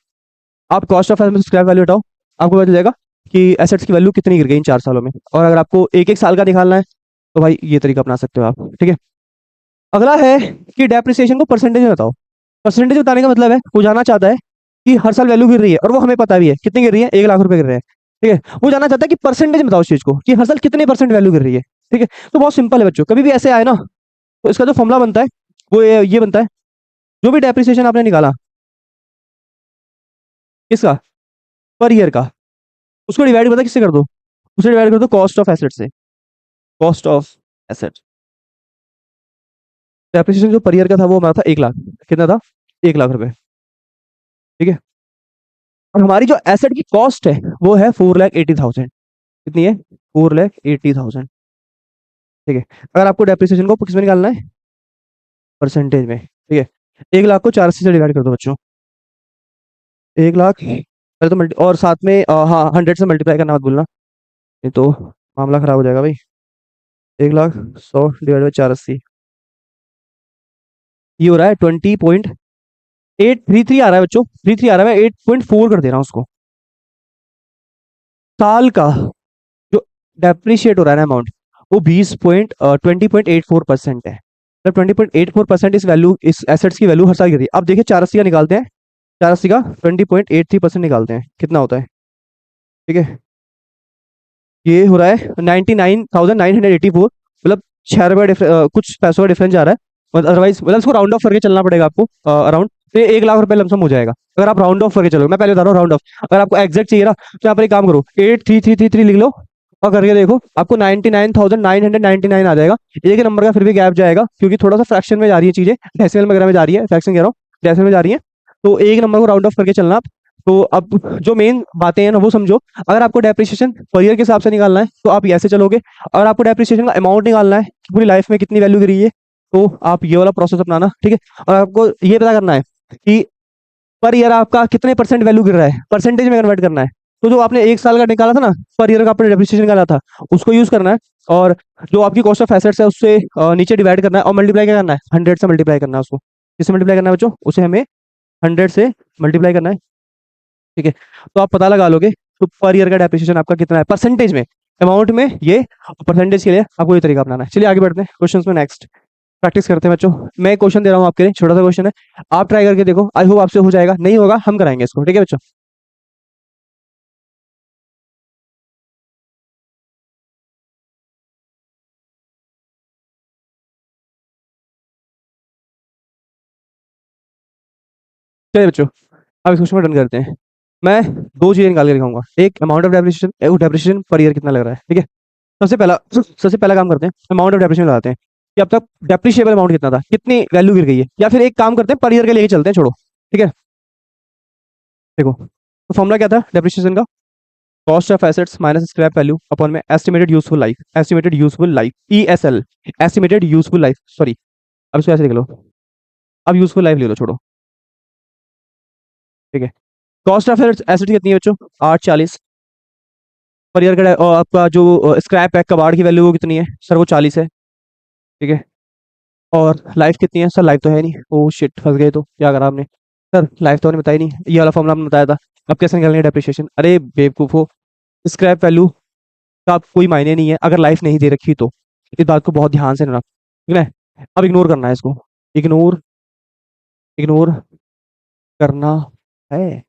आप कॉस्ट ऑफ एसेट्स में स्क्रैप वैल्यू हटाओ, आपको पता चल जाएगा कि एसेट्स की वैल्यू कितनी गिर गई इन 4 सालों में। और अगर आपको एक एक साल का निकालना है तो भाई ये तरीका अपना सकते हो आप, ठीक है। अगला है कि डेप्रिसिएशन को परसेंटेज में बताओ। परसेंटेज बताने का मतलब है वो जानना चाहता है कि हर साल वैल्यू गिर रही है, और वो हमें पता भी है कितनी गिर रही है, 1 लाख रुपए गिर रहे हैं, ठीक है। वो जानना चाहता है कि परसेंटेज में बताओ उस चीज को कि हर साल कितने परसेंट वैल्यू गिर रही है, ठीक है। तो बहुत सिंपल है बच्चों, कभी भी ऐसे आए ना तो इसका जो फॉर्मूला बनता है वो ये बनता है, जो भी डेप्रिसिएशन आपने निकाला किसका, पर ईयर का, उसको डिवाइड पता किससे कर दो, उसे डिवाइड कर दो कॉस्ट ऑफ एसेट से, कॉस्ट ऑफ एसेट। डेप्रिसिएशन जो पर ईयर का था वो हमारा था 1 लाख, कितना था, 1 लाख रुपए, ठीक है। और हमारी जो एसेट की कॉस्ट है वो है 4,80,000, कितनी है, 4,80,000, ठीक है। अगर आपको डेप्रिसिएशन को किस में निकालना है, परसेंटेज में, ठीक है। 1 लाख को 4 से डिवाइड कर दो बच्चों, 1 लाख पहले तो मल्टी और साथ में हाँ 100 से मल्टीप्लाई करना मत भूलना, नहीं तो मामला खराब हो जाएगा भाई। 1 लाख 100 डिवाइड बाई 480, ये हो रहा है 20.833 आ रहा है बच्चों, 33 आ रहा है, 8.4 कर दे रहा हूँ उसको। साल का जो डेप्रिशिएट हो रहा है ना अमाउंट, वो 20.20.84% है। मतलब 20.84% इस वैल्यू, इस एसेट्स की वैल्यू हर साल गिर रही है। अब देखिए 480 का निकालते हैं, 480 का 20.83% निकालते हैं, कितना होता है, ठीक है। ये हो रहा है 99,984, मतलब 6 रुपये कुछ पैसों का डिफरेंस जा रहा है। अदरवाइज मतलब इसको राउंड ऑफ करके चलना पड़ेगा आपको, अराउंड तो 1 लाख रुपए लमसम हो जाएगा अगर आप राउंड ऑफ करके चलोगे। मैं पहले बता रहा हूँ राउंड ऑफ, अगर आपको एग्जैक्ट चाहिए ना तो यहाँ पर एक काम करो, 83333 लिख लो और करके देखो, आपको 99,999 आ जाएगा। एक नंबर का फिर भी गैप जाएगा क्योंकि थोड़ा सा फ्रैक्शन में जा रही है चीजें, डेसिमल वगैरह में जा रही है, फ्रैक्शन कह रहा हूँ, डेसिमल में जा रही है। तो एक नंबर को राउंड ऑफ करके चलना आप। तो अब जो मेन बातें हैं ना वो समझो। अगर आपको डेप्रिसिएशन पर ईयर के हिसाब से निकालना है तो आप ऐसे चलोगे, अगर आपको डेप्रिसिएशन का अमाउंट निकालना है कि पूरी लाइफ में कितनी वैल्यू गिरी है तो आप ये वाला प्रोसेस अपनाना, ठीक है। और आपको ये पता करना है कि पर ईयर आपका कितने परसेंट वैल्यू गिर रहा है, परसेंटेज में कन्वर्ट करना है। तो जो आपने एक साल का निकाला था ना, पर ईयर का आपने डेप्रिसिएशन निकाला था, उसको यूज करना है। और जो आपकी कॉस्ट ऑफ एसेट्स है उससे नीचे डिवाइड करना है और मल्टीप्लाई क्या करना है, 100 से मल्टीप्लाई करना है उसको। किससे मल्टीप्लाई करना है बच्चों, उसे हमें 100 से मल्टीप्लाई करना है, ठीक है। तो आप पता लगा लोगे तो पर ईयर का डेप्रिसिएशन आपका कितना है परसेंटेज में, अमाउंट में ये, परसेंटेज के लिए आपको ये तरीका अपनाना है। चलिए आगे बढ़ते हैं क्वेश्चन में, नेक्स्ट प्रैक्टिस करते हैं बच्चों। मैं क्वेश्चन दे रहा हूँ आपके लिए, छोटा सा क्वेश्चन है, आप ट्राई करके देखो, आई होप आपसे हो जाएगा, नहीं होगा हम कराएंगे इसको, ठीक है बच्चों। चलिए बच्चों अब इस क्वेश्चन में डन करते हैं। मैं दो चीजें निकाल के दिखाऊंगा, एक अमाउंट ऑफ डेप्रिसिएशन, एक डेप्रिसिएशन पर ईयर कितना लग रहा है, ठीक है। सबसे पहला काम करते हैं, अमाउंट ऑफ डेप्रिसिएशन लगाते हैं कि अब तक डेप्रिशिएबल अमाउंट कितना था, कितनी वैल्यू गिर गई है। या फिर एक काम करते हैं पर ईयर के लेके चलते हैं, छोड़ो, ठीक है। देखो तो फॉर्मूला क्या था डेप्रिसिएशन का, cost of assets minus scrap value upon में estimated useful life, estimated useful life ESL, estimated useful life, sorry अब इसको ऐसे लिख लो, अब यूजफुल लाइफ ले लो, छोड़ो, ठीक है। कॉस्ट ऑफ एसेट कितनी है बच्चों, 840। पर ईयर का और आपका जो स्क्रैप है कबाड़ की वैल्यू वो कितनी है सर, वो 40 है, ठीक है। और लाइफ कितनी है सर, लाइफ तो है नहीं, ओ शिट फंस गए, तो क्या करा आपने सर, लाइफ तो आपने बताई नहीं, ये वाला फॉर्मूला आपने बताया था। अब कैसे निकालेंगे डेप्रिसिएशन, अरे बेवकूफो, स्क्रैप वैल्यू का कोई मायने नहीं है अगर लाइफ नहीं दे रखी तो, इस बात को बहुत ध्यान से लेना, ठीक है। अब इग्नोर करना है इसको, इग्नोर, इग्नोर करना है,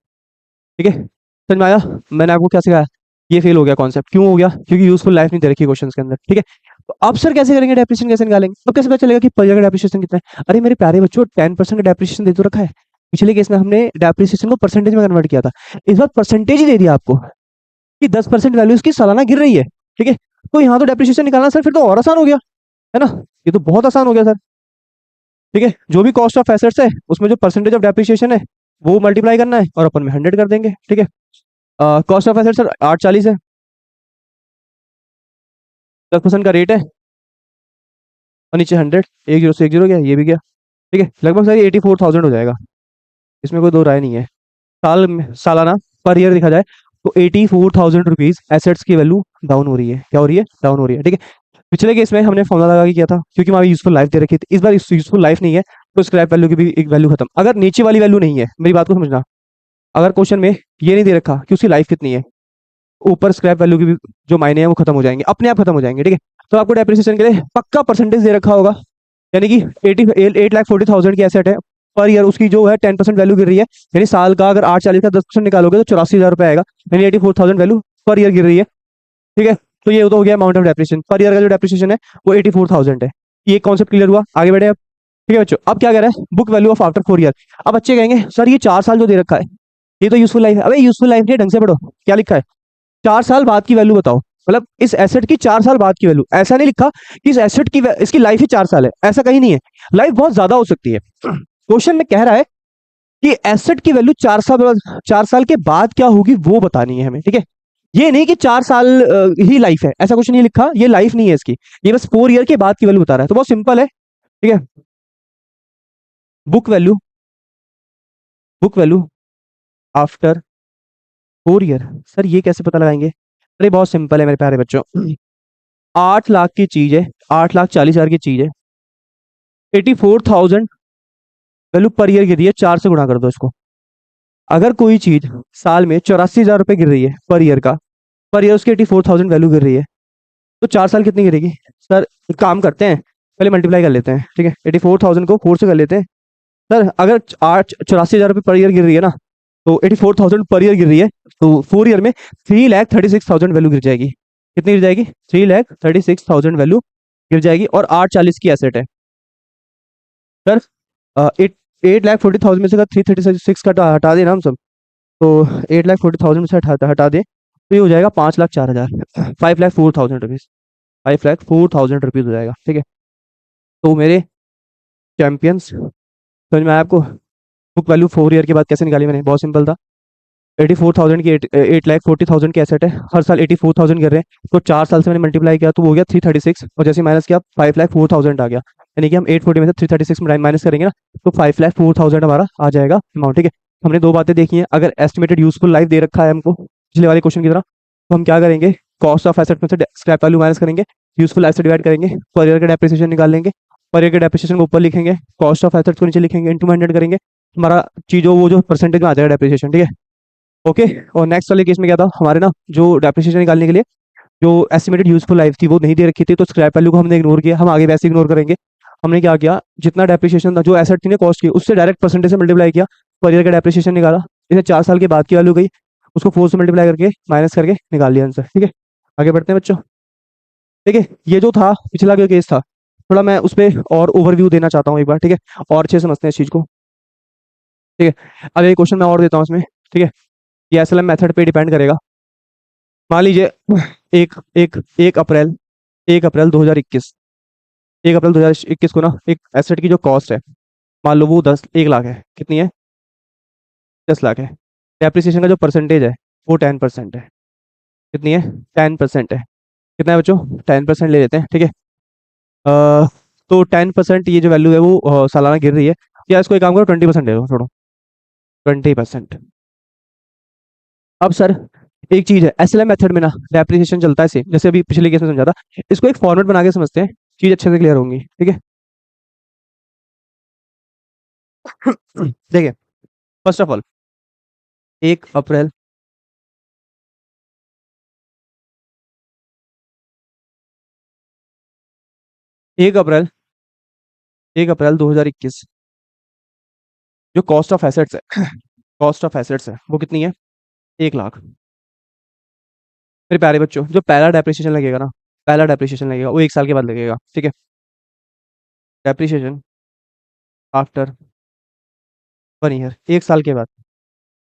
ठीक है। समझ में आया, मैंने आपको क्या सिखाया, ये फेल हो गया कॉन्सेप्ट, क्यों हो गया, क्योंकि यूजफुल लाइफ नहीं दे रखी क्वेश्चन के अंदर, ठीक है। तो अब सर कैसे करेंगे डेप्रिसिएशन, कैसे निकालेंगे, तो कैसे पता चलेगा कि पर ईयर का डेप्रिसिएशन कितना है। अरे मेरे प्यारे बच्चों 10% का डेप्रिसिएशन दे तो रखा है, पिछले केस में हमने डेप्रिसिएशन को परसेंटेज में कन्वर्ट किया था, इस बार परसेंटेज ही दे दिया आपको कि 10% वैल्यू इसकी सालाना गिर रही है, ठीक है। तो यहाँ तो डेप्रिसिएशन निकालना सर फिर तो और आसान हो गया, है ना, ये तो बहुत आसान हो गया सर, ठीक है। जो भी कॉस्ट ऑफ एसेट्स है उसमें जो परसेंटेज ऑफ डेप्रिसिएशन है वो मल्टीप्लाई करना है और अपन में 100 कर देंगे, ठीक है। कॉस्ट ऑफ एसेट्स सर 840 है, 10% का रेट है, और नीचे 100, एक जीरो से एक जीरो गया, ये भी गया, ठीक है। लगभग सर 84,000 हो जाएगा, इसमें कोई दो राय नहीं है। साल में सालाना पर ईयर देखा जाए तो 84,000 रुपीज एसेट्स की वैल्यू डाउन हो रही है, क्या हो रही है, डाउन हो रही है, ठीक है। पिछले केस में हमने फॉर्मूला लगा के किया था क्योंकि हमारी यूजफुल लाइफ दे रखी थी, इस बार यूजफुल लाइफ नहीं है तो स्क्रैप वैल्यू की भी एक वैल्यू खत्म। अगर नीचे वाली वैल्यू नहीं है, मेरी बात को समझना, अगर क्वेश्चन में ये नहीं दे रखा कि उसकी लाइफ कितनी है, ऊपर स्क्रैप वैल्यू की भी जो मायने हैं वो खत्म हो जाएंगे, अपने आप खत्म हो जाएंगे, ठीक है। तो आपको डेप्रिसिएशन के लिए पक्का परसेंटेज दे रखा होगा, यानी कि 8,40,000 की एसेट है, पर ईयर उसकी जो है 10% वैल्यू गिर रही है, यानी साल का अगर 8,40 का 10% निकालोगे तो 84,000 रुपये आएगा, यानी 84,000 वैल्यू पर ईयर गिर रही है, ठीक है। तो ये तो हो गया amount of depreciation, per year का जो डेप्रिसिएशन है वो 84,000 है। ये कॉन्सेप्ट क्लियर हुआ, आगे बढ़े अब, ठीक है बच्चों। अब क्या कह रहा है, book value of after 4 year. अब बच्चे कहेंगे सर ये 4 साल जो दे रखा है ये तो यूजफुल लाइफ है, अबे यूजफुल लाइफ नहीं, ढंग से पढ़ो, क्या लिखा है, 4 साल बाद की वैल्यू बताओ, मतलब इस एसेट की 4 साल बाद की वैल्यू, ऐसा नहीं लिखा कि इस एसेट की इसकी लाइफ ही 4 साल है, ऐसा कहीं नहीं है, लाइफ बहुत ज्यादा हो सकती है। क्वेश्चन में कह रहा है कि एसेट की वैल्यू 4 साल के बाद क्या होगी वो बतानी है हमें, ठीक है। ये नहीं कि 4 साल ही लाइफ है, ऐसा कुछ नहीं लिखा, ये लाइफ नहीं है इसकी, ये बस 4 ईयर के बाद की वैल्यू बता रहा है, तो बहुत सिंपल है, ठीक है। Book value, book value after 4 year, sir ये कैसे पता लगाएंगे, अरे बहुत सिंपल है मेरे प्यारे बच्चों, 8 लाख की चीज है, 8,40,000 की चीज है, 84,000 वैल्यू पर ईयर गिर रही है, 4 से गुणा कर दो इसको। अगर कोई चीज साल में 84,000 रुपए गिर रही है पर ईयर का, पर ईयर उसकी 84,000 वैल्यू गिर रही है, तो 4 साल कितनी गिरेगी, सर एक काम करते हैं, पहले मल्टीप्लाई कर लेते हैं, ठीक है, 84,000 को 4 से कर लेते हैं। सर अगर 84,000 रुपये पर ईयर गिर रही है ना, तो 84,000 पर ईयर गिर रही है, तो 4 ईयर में 3,36,000 वैल्यू गिर जाएगी, कितनी गिर जाएगी, 3,36,000 वैल्यू गिर जाएगी, और 8,40 की एसेट है। सर 8,40,000 में से 336 का हटा देना हम सब, तो 8,40,000 में से हटा दें तो ये हो जाएगा 5,04,000, 5,04,000 रुपीज, 5,04,000 रुपीज हो जाएगा, ठीक है। तो मेरे चैंपियंस, समझ में आया आपको, बुक वैल्यू 4 ईयर के बाद कैसे निकाली मैंने, बहुत सिंपल था, 84,000 की 8,40,000 की एसेट है, हर साल 84,000 कर रहे हैं, तो 4 साल से मैंने मल्टीप्लाई किया तो वो हो गया 336, और जैसे माइनस किया 5,04,000 आ गया, यानी कि हम 840 में से 336 में माइनस करेंगे ना, तो 5,04,000 हमारा आ जाएगा अमाउंट, ठीक है। हमने दो बातें देखी हैं, अगर एस्टिमेटेड यूजफुल लाइफ दे रखा है हमको पिछले वाले क्वेश्चन की तरह, तो हम क्या करेंगे, कॉस्ट ऑफ एसेट में से स्क्रैप वैल्यू माइनस करेंगे, यूजफुल लाइफ से डिवाइड करेंगे, पर ईयर का डेप्रिसिएशन निकाल लेंगे, पर ईयर के डेप्रिसिएशन को ऊपर लिखेंगे, कॉस्ट ऑफ एसेट्स को नीचे लिखेंगे, इंटू 100 करेंगे, हमारा चीजों वो जो परसेंटेज में आ जाएगा डेप्रिसिएशन, ठीक है, ओके। और नेक्स्ट वाले केस में क्या था, हमारे ना जो डेप्रिसिएशन निकालने के लिए जो एस्टिमेटेड यूजफुल लाइफ थी वो नहीं दे रखी थी, तो स्क्रैप वैल्यू को हमने इग्नोर किया, हम आगे वैसे इग्नोर करेंगे। हमने क्या किया, जितना डेप्रिसिएशन था जो एसेट थी ना कॉस्ट की, उससे डायरेक्ट परसेंटेज से मल्टीप्लाई किया, पर ईयर का डेप्रिसिएशन निकाला, इसे 4 साल के बाद की वैल्यू गई, उसको 4 से मल्टीप्लाई करके माइनस करके निकाल लिया आंसर, ठीक है। आगे बढ़ते हैं बच्चों, ठीक है। ये जो था पिछला जो केस था, थोड़ा मैं उस पर और ओवरव्यू देना चाहता हूँ एक बार, ठीक है, और अच्छे से समझते हैं इस चीज को, ठीक है। अब एक क्वेश्चन मैं और देता हूँ इसमें, ठीक है, ये एसएलएम मेथड पे डिपेंड करेगा। मान लीजिए एक एक एक अप्रैल 1 अप्रैल 2021, 1 अप्रैल 2021 को ना एक एसेट की जो कॉस्ट है, मान लो वो 1 लाख है, कितनी है, 10 लाख है, डेप्रिसिएशन का जो परसेंटेज है वो 10% है, कितनी है, 10% है, कितना है बच्चों, 10% ले लेते हैं, ठीक है। तो 10% ये जो वैल्यू है वो सालाना गिर रही है, या इसको एक काम करो 20% ले लो, छोड़ो 20%। अब सर एक चीज है, एसएलएम मेथड में ना डेप्रिसिएशन चलता है सेम, जैसे अभी पिछले केस में समझा था, इसको एक फॉर्मेट बना के समझते हैं, चीज अच्छे से क्लियर होंगी, ठीक है। देखिए, फर्स्ट ऑफ ऑल 1 अप्रैल 1 अप्रैल 1 अप्रैल 2021 जो कॉस्ट ऑफ एसेट्स है, कॉस्ट ऑफ एसेट्स है वो कितनी है, 1 लाख। मेरे प्यारे बच्चों, जो पहला डेप्रिसिएशन लगेगा ना, पहला डेप्रिसिएशन लगेगा वो 1 साल के बाद लगेगा, ठीक है। डेप्रिसिएशन आफ्टर 1 ईयर, 1 साल के बाद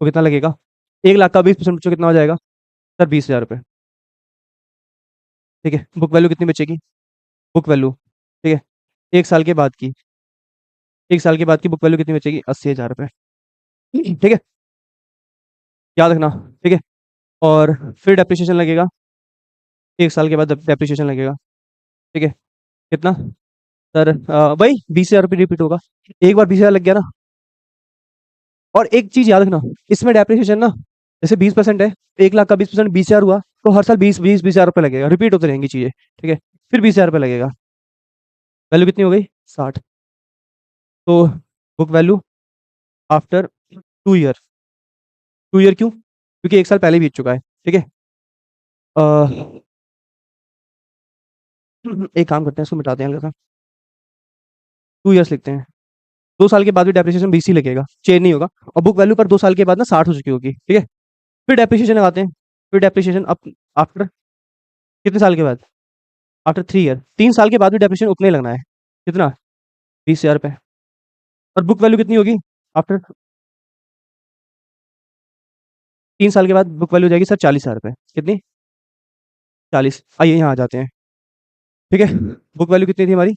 वो कितना लगेगा, 1 लाख का 20% बच्चों कितना हो जाएगा, सर 20,000 रुपये, ठीक है। बुक वैल्यू कितनी बचेगी, बुक वैल्यू, ठीक है, 1 साल के बाद की, 1 साल के बाद की बुक वैल्यू कितनी बचेगी, 80,000 रुपये, ठीक है, याद रखना, ठीक है। और फिर डेप्रिसिएशन लगेगा, 1 साल के बाद डेप्रिसिएशन लगेगा, ठीक है, कितना, सर भाई 20,000 रुपये रिपीट होगा, एक बार 20,000 लग गया ना। और एक चीज याद रखना, इसमें डेप्रिसिएशन ना, जैसे 20% है, 1 लाख का 20% 20,000 हुआ, तो हर साल 20,000 रुपये लगेगा, रिपीट होते रहेंगी चीज़ें, ठीक है। फिर 20,000 रुपये लगेगा, वैल्यू कितनी हो गई? 60। तो book value after 2 year. 2 year क्यों? क्योंकि 1 साल पहले बीत चुका है, ठीक है। एक काम करते हैं, इसको मिटाते हैं हल्का सा, 2 ईयर्स लिखते हैं। 2 साल के बाद भी डेप्रिसिएशन 20 ही लगेगा, चेंज नहीं होगा। और बुक वैल्यू पर 2 साल के बाद ना 60 हो चुकी होगी, ठीक है। फिर डेप्रिसिएशन लगाते हैं। फिर डेप्रिसिएशन अप आफ्टर कितने साल के बाद? After 3 year. 3 साल के बाद भी डेप्रिसिएशन उतना ही लगना है। कितना? 20,000 रुपये। और बुक वैल्यू कितनी होगी आफ्टर 3 साल के बाद? बुक वैल्यू हो जाएगी सर 40,000 रुपये। कितनी? 40। आइए यहाँ आ जाते हैं, ठीक है। बुक वैल्यू कितनी थी हमारी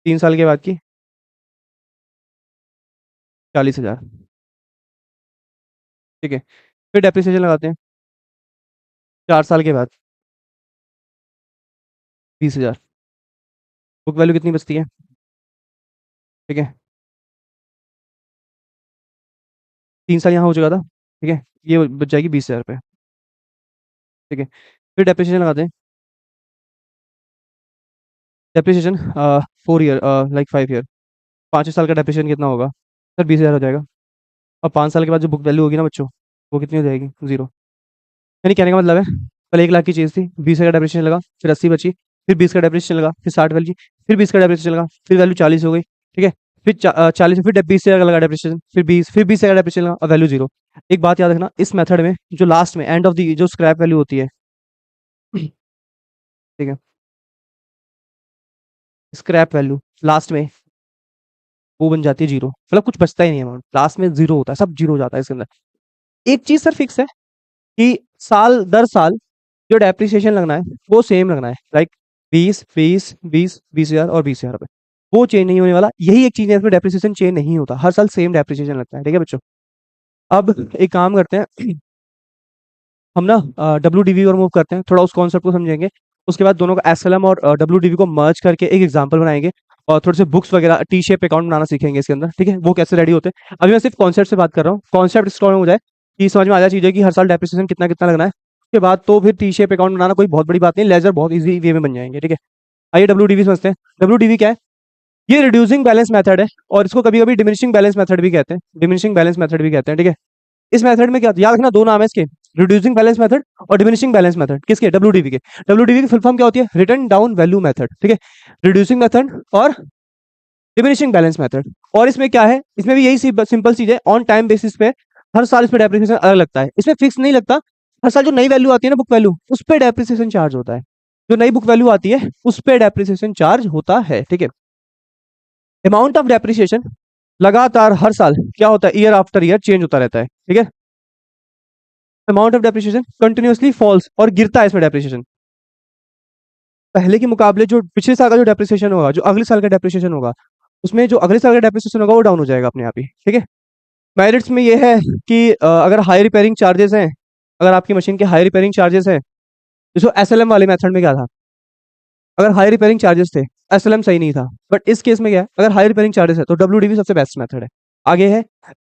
3 साल के बाद की? 40,000, ठीक है। फिर डेप्रिसिएशन लगाते हैं 4 साल के बाद, 20,000। बुक वैल्यू कितनी बचती है? ठीक है, 3 साल यहाँ हो चुका था, ठीक है। ये बच जाएगी 20,000 रुपये, ठीक है। फिर डेप्रिसिएशन लगाते हैं। Depreciation 4 year, like 5 year. 5 साल का डेप्रिसिएशन कितना होगा सर? 20,000 हो जाएगा। और 5 साल के बाद जो बुक वैल्यू होगी ना बच्चों, वो कितनी हो जाएगी? 0। यानी कहने का मतलब है, पहले 1 लाख की चीज़ थी, 20 का डेप्रिसिएशन लगा, फिर 80 बची, फिर 20 का डेप्रिसिएशन लगा, फिर 60 बची, फिर 20 का डेप्रिसिएशन लगा, फिर वैल्यू 40 हो गई, ठीक है। फिर 40, फिर 20 का लगा डेप्रिसिएशन, फिर 20, फिर 20 का डेप्रिसिएशन लगा और वैल्यू 0। एक बात याद रखना, इस मेथड में जो लास्ट में एंड ऑफ द जो स्क्रैप वैल्यू होती है, ठीक है, स्क्रैप वैल्यू लास्ट में वो बन जाती है 0। मतलब कुछ बचता ही नहीं है अमाउंट, लास्ट में 0 होता है, सब 0 हो जाता है इसके अंदर। एक चीज सर फिक्स है कि साल दर साल जो डेप्रिसिएशन लगना है वो सेम लगना है, लाइक 20,000 और 20,000 रुपये, वो चेंज नहीं होने वाला। यही एक चीज है, इसमें डेप्रिसिएशन चेंज नहीं होता, हर साल सेम डेप्रिसिएशन लगता है, ठीक है बच्चों। अब एक काम करते हैं, हम ना WDV और मूव करते हैं, थोड़ा उस कॉन्सेप्ट को समझेंगे। उसके बाद दोनों का SLM और WDV को मर्ज करके एक एग्जांपल बनाएंगे, और थोड़े से बुक्स वगैरह टी शेप अकाउंट बनाना सीखेंगे इसके अंदर, ठीक है। वो कैसे रेडी होते हैं, अभी मैं सिर्फ कॉन्सेप्ट से बात कर रहा हूँ। कॉन्सेप्ट स्ट्रॉन्ग हो जाए कि समझ में आ जाए चीजें कि हर साल डेप्रिसिएशन कितना कितना लगना है, उसके बाद तो फिर टी शेप अकाउंट बनाना कोई बहुत बड़ी बात नहीं, लेजर बहुत ईजी वे में बन जाएंगे, ठीक है। आइए WDV समझते हैं। WDV क्या है? ये रिड्यूसिंग बैलेंस मेथड है, और इसको कभी कभी डिमिनिशिंग बैलेंस मेथड भी कहते हैं, डिमिनिशिंग बैलेंस मेथड भी कहते हैं, ठीक है। इस मेथड में क्या होता है, याद रखना, दो नाम है इसके, रिड्यूसिंग बैलेंस मेथड और डिमिनिशिंग बैलेंस मेथड। किसके? WDV के। WDV की फुल फॉर्म क्या होती है? रिटर्न डाउन वैल्यू मेथड, ठीक है। रिड्यूसिंग मेथड और डिमिनिशिंग बैलेंस मेथड। और इसमें क्या है, इसमें भी यही सिंपल चीज है, ऑन टाइम बेसिस पे हर साल इस पे डेप्रिसिएशन अलग लगता है, इसमें फिक्स नहीं लगता। हर साल जो नई वैल्यू आती है ना बुक वैल्यू, उस पे डेप्रिसिएशन चार्ज होता है। जो नई बुक वैल्यू आती है उस पे डेप्रिसिएशन चार्ज होता है, ठीक है। अमाउंट ऑफ डेप्रिसिएशन लगातार हर साल क्या होता है, ईयर आफ्टर ईयर चेंज होता रहता है, ठीक है। Amount of depreciation continuously falls, और गिरता है इसमें डेप्रिसिएशन। पहले के मुकाबले जो पिछले साल का जो डेप्रिसिएशन होगा, जो अगले साल का डेप्रिसिएशन होगा, उसमें जो अगले साल का डेप्रिसिएशन होगा वो डाउन हो जाएगा अपने आप ही, ठीक है। मेरिट्स में ये है कि अगर हाई रिपेयरिंग चार्जेस हैं, अगर आपकी मशीन के हाई रिपेयरिंग चार्जेस हैं, जो SLM वाले मेथड में क्या था, अगर हाई रिपेयरिंग चार्जेस थे, SLM सही नहीं था। बट इस केस में क्या है, अगर हाई रिपेयरिंग चार्जेस है तो WDV सबसे बेस्ट मेथड है। आगे है